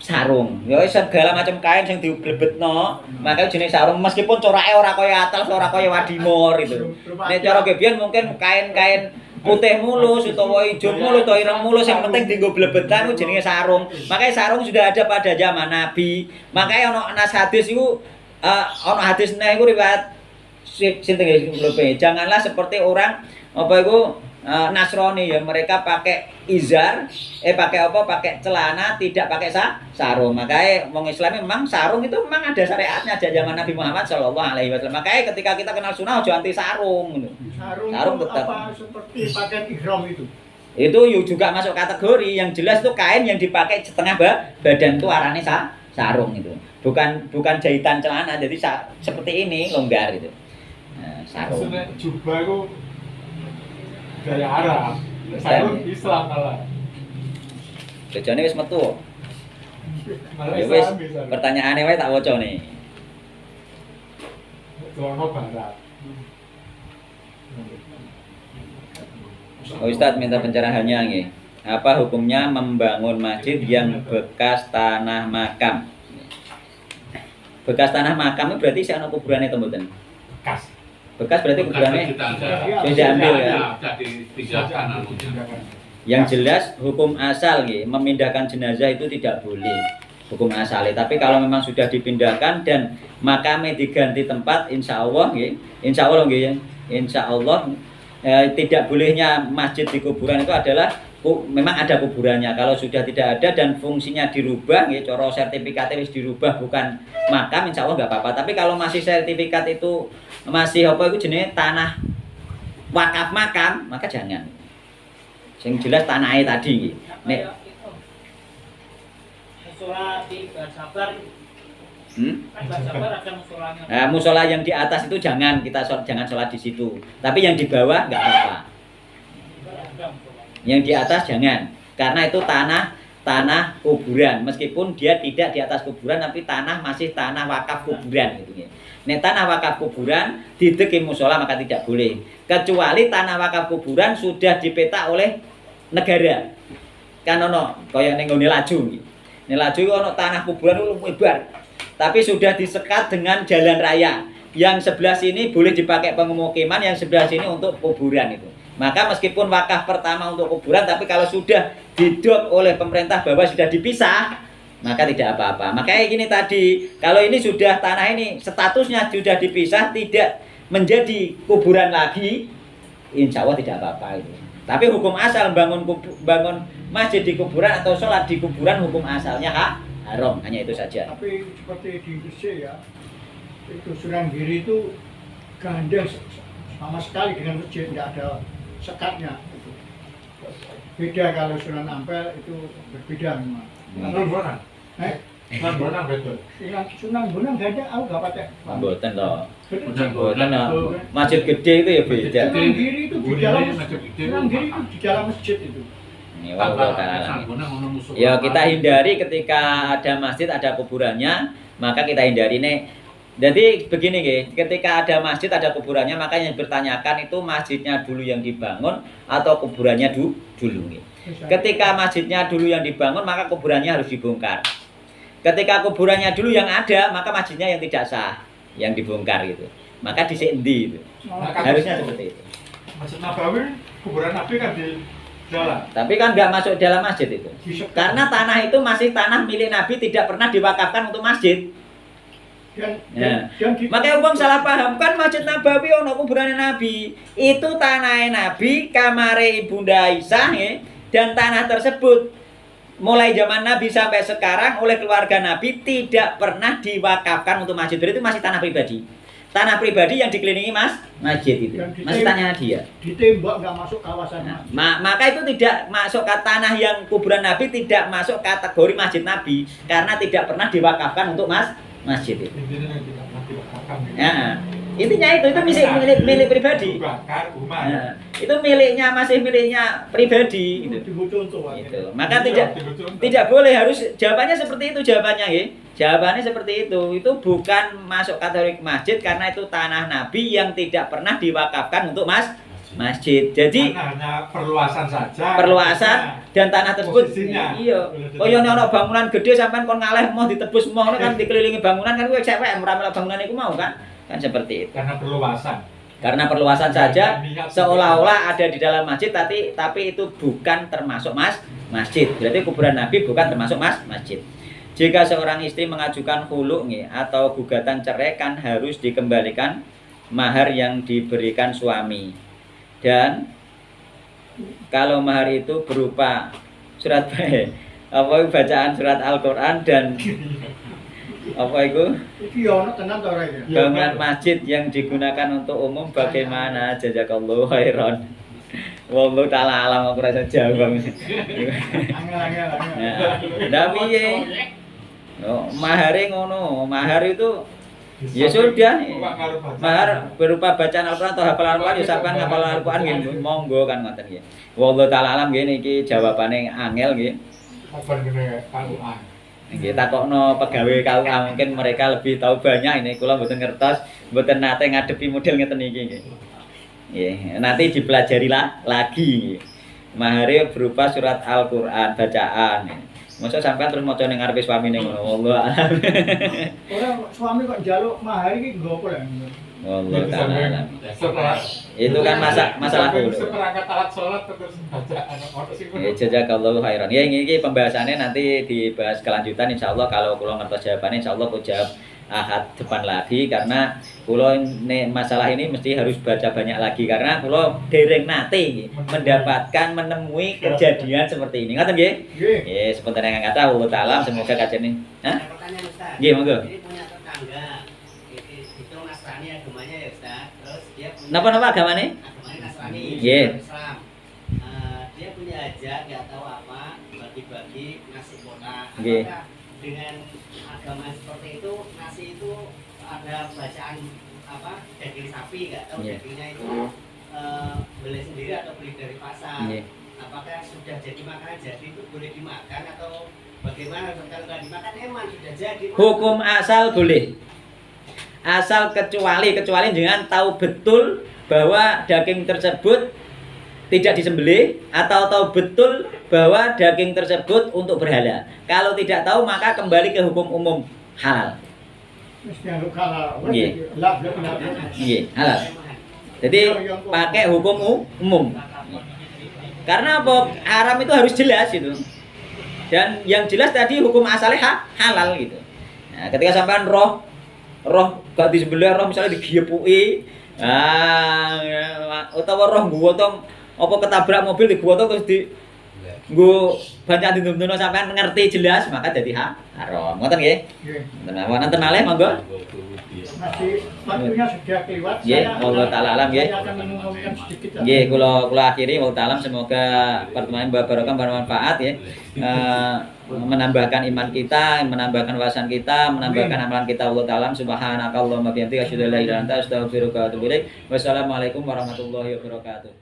sarung. Ya segala macam kain sing diglebetno, makanya jenenge sarung meskipun corake ora kaya atlas, ora kaya wadimor itu. Nek cara gebian mungkin kain-kain putih mulus utawa ijo mulus utawa ireng mulus yang penting dienggo blebetan ku jenenge sarung. Makanya sarung sudah ada pada zaman Nabi. Makanya ana nas hadis iku ana hadis neh iku riwayat sinten nggih janganlah seperti orang apa iku Nasrani ya, mereka pakai izar pakai celana tidak pakai sarung. Makanya wong Islam memang sarung itu memang ada syariatnya dari zaman Nabi Muhammad sallallahu alaihi wasallam. Makanya ketika kita kenal sunnah ojo anti sarung gitu. Sarung tetap apa seperti pakaian ihram itu. Itu juga masuk kategori yang jelas itu kain yang dipakai setengah badan itu arane sarung itu. Bukan jahitan celana. Jadi seperti ini longgar itu. Nah, sarung. Maksudnya jubah itu gaya Arab. Sarung Islam malah. Bejane wis metu. Malah Ya wis, Islam bisa. pertanyaane wae tak waca nih. Sono barat. Ustadz minta pencerahannya nih. Apa hukumnya membangun masjid yang bekas tanah makam? Bekas tanah makam itu berarti saya ana kuburane to mboten? Bekas. Bekas berarti kuburannya kita ada. sudah diambil ya. Ada dipindahkan anunya. Yang jelas hukum asal nggih, memindahkan jenazah itu tidak boleh. Hukum asalnya. Tapi kalau memang sudah dipindahkan dan makamnya diganti tempat, insya Allah nggih, insya Allah nggih ya. Insya Allah tidak bolehnya masjid di kuburan itu adalah memang ada kuburannya. Kalau sudah tidak ada dan fungsinya dirubah, ya, coro sertifikatnya wis dirubah bukan makam, insya Allah nggak apa-apa. Tapi kalau masih sertifikat itu masih apa itu jenis tanah wakaf makam, maka jangan. Yang jelas tanahnya tadi. Nek, Musola di Sabar, kan Sabar ada musolanya. nah, musola yang di atas itu jangan jangan sholat di situ. Tapi yang di bawah nggak apa-apa. Yang di atas jangan, karena itu tanah kuburan. Meskipun dia tidak di atas kuburan, tapi tanah masih tanah wakaf kuburan gitu ya. Nek tanah wakaf kuburan dideki musola maka tidak boleh. Kecuali tanah wakaf kuburan sudah dipetak oleh negara. Kan ono kaya ning nggone Laju iki. Ning Laju ono tanah kuburan lebar. Tapi sudah disekat dengan jalan raya. Yang sebelah sini boleh dipakai pemukiman, yang sebelah sini untuk kuburan itu. Maka meskipun wakaf pertama untuk kuburan, tapi kalau sudah didok oleh pemerintah bahwa sudah dipisah, maka tidak apa-apa. Makanya gini tadi, kalau ini sudah tanah ini statusnya sudah dipisah, tidak menjadi kuburan lagi, insya Allah tidak apa-apa itu. Tapi hukum asal bangun masjid di kuburan atau sholat di kuburan, hukum asalnya haram, hanya itu saja. Tapi seperti di Gresik ya, itu Sunan Giri itu gandeng sama sekali dengan masjid, tidak ada sekatnya. Itu. Beda kalau Sunan Ampel itu berbeda memang. Sunan Bonang. Sunan Bonang betul. Sunan Bonang gandeng, aku gak pakai. Mboten toh. Sunan Mboten Bonang toh. Masjid gede itu ya beda. Sunan Giri itu di dalam Masjid Gede. Sunan Giri itu di dalam masjid itu. Ini tanpa wallahu ta'ala. Sunan Bonang ono musuh. Ya kita hindari ketika ada masjid ada kuburannya, maka kita hindari nih. Jadi begini guys, ketika ada masjid ada kuburannya, maka yang bertanyakan itu masjidnya dulu yang dibangun atau kuburannya dulu. Ketika masjidnya dulu yang dibangun, maka kuburannya harus dibongkar. Ketika kuburannya dulu yang ada, maka masjidnya yang tidak sah, yang dibongkar gitu. Maka disendi itu. Harusnya seperti itu. Masjid Nabawi, kuburan Nabi kan di jalan. Tapi kan nggak masuk dalam masjid itu. Karena tanah itu masih tanah milik Nabi, tidak pernah diwakafkan untuk masjid. Dan Makanya uang salah paham kan Masjid Nabawi ono kuburan Nabi. Itu tanah Nabi, kamare Ibunda Aisyah ya, dan tanah tersebut mulai zaman Nabi sampai sekarang oleh keluarga Nabi tidak pernah diwakafkan untuk masjid. Jadi itu masih tanah pribadi. Tanah pribadi yang dikelilingi masjid itu. Masih tanahnya dia. ditembak nggak masuk kawasan. Maka itu tidak masuk ke tanah yang kuburan Nabi, tidak masuk kategori masjid Nabi karena tidak pernah diwakafkan untuk masjid itu. Intinya yang tidak mati bakar. Ya, intinya itu milik pribadi. Bakar rumah. Nah, itu masih miliknya pribadi gitu. Dibutuh Gitu. Maka tidak boleh, harus jawabannya seperti itu jawabannya ya. Jawabannya seperti itu. Itu bukan masuk kategori masjid karena itu tanah Nabi yang tidak pernah diwakafkan untuk masjid. Jadi hanya perluasan saja. perluasan dan tanah tersebut Posisinya. iya. Kaya ono bangunan gede sampean kon ngalih mau ditebus mau kan dikelilingi bangunan kan kowe cewek meramel bangunan iku mau kan? Kan seperti itu. Karena perluasan. Karena perluasan saja seolah-olah ada di dalam masjid tapi itu bukan termasuk masjid. Berarti kuburan Nabi bukan termasuk masjid. Jika seorang istri mengajukan khulu atau gugatan cerai kan harus dikembalikan mahar yang diberikan suami. Dan kalau mahar itu berupa surat bacaan surat Al-Qur'an dan apa itu? Iki ono tenan to ora iki? Bangunan masjid yang digunakan untuk umum bagaimana? Jazakallahu khairan. Wallahu taala alam aku rasa jawab. Angel. Nah, piye? Oh, mahare ngono. Mahar itu ya sudah. Mahar berupa bacaan Al-Qur'an atau hafalan Al-Qur'an ya sampean ngapal Al-Qur'an nggih monggo kan ngoten nggih. Wallahu taala alam nggih niki jawabane angel nggih. Apa ngene Al-Qur'an. Nggih takokno pegawai KUA mungkin mereka lebih tahu banyak ini kula mboten ngertos, mboten nate ngadepi model ngeten iki nggih. Nggih, nanti dipelajari lagi nggih. Mahare berupa surat Al-Qur'an bacaan. Masa sampean terus maca ning ngarepe suamine ngono. Wallah alam. Orang suami kok njaluk mahar iki nggo apa ya? Wallah Itu taala sampai alam. setelah Itu kan masalah sampai dulu. seperangkat alat sholat terus baca anak orang sih. Ya, jazakallahu khairan. Ya ini pembahasannya nanti dibahas kelanjutan insyaallah kalau kula ngertos jawabannya insyaallah kula jawab ahad depan lagi karena kula masalah ini mesti harus baca banyak lagi karena kula dereng nate mendapatkan menemui kejadian seperti ini. Ngoten nggih? Nggih. Ya sebentar yang kata Allah taala semoga kajian ini. Hah? Ada pertanyaan Ustaz. Nggih, monggo. Ini punya tetangga. Itu Nasrani agamanya ya Ustaz. Terus dia punya Napa agamane? agamanya Nasrani. Nggih. Islam. Dia punya hajat nggak tahu apa bagi-bagi nasi kotak. Nggih. Apakah dengan agama seperti itu nasi itu ada bacaan apa daging sapi nggak tahu Nggih. dagingnya itu beli sendiri atau beli dari pasar. Nggih. Apakah sudah jadi makanan jadi itu boleh dimakan atau bagaimana kalau nggak dimakan emang sudah jadi Hukum asal boleh. Asal kecuali dengan tahu betul bahwa daging tersebut tidak disembelih atau tahu betul bahwa daging tersebut untuk berhala. Kalau tidak tahu maka kembali ke hukum umum halal. Wis njaluk halal. Nggih. Lab. Iya, halal. Jadi pakai hukum umum. Karena apa? Haram itu harus jelas itu. Dan yang jelas tadi hukum asalnya halal gitu. Nah, ketika sampean roh gak disembelih, roh misalnya digiyepuki, utawa roh gotong apa ketabrak mobil digotong terus di nggo banyak dindum-dindum sampean ngerti jelas maka jadi haram. Ngoten nggih? Nggih. Wonten malih monggo. Masih waktunya sudah kelewat. Nggih, Allah taala alam nggih. Saya akan mengumumkan sedikit. Nggih, kula akhiri wallahu taala semoga pertemuan barokah bermanfaat ya. Menambahkan iman kita, menambahkan wawasan kita, menambahkan amalan kita Allah taala subhanakallahumma bihamdika asyhadu an la ilaha illa anta astaghfiruka wa atubu ilaik. Wassalamualaikum warahmatullahi wabarakatuh.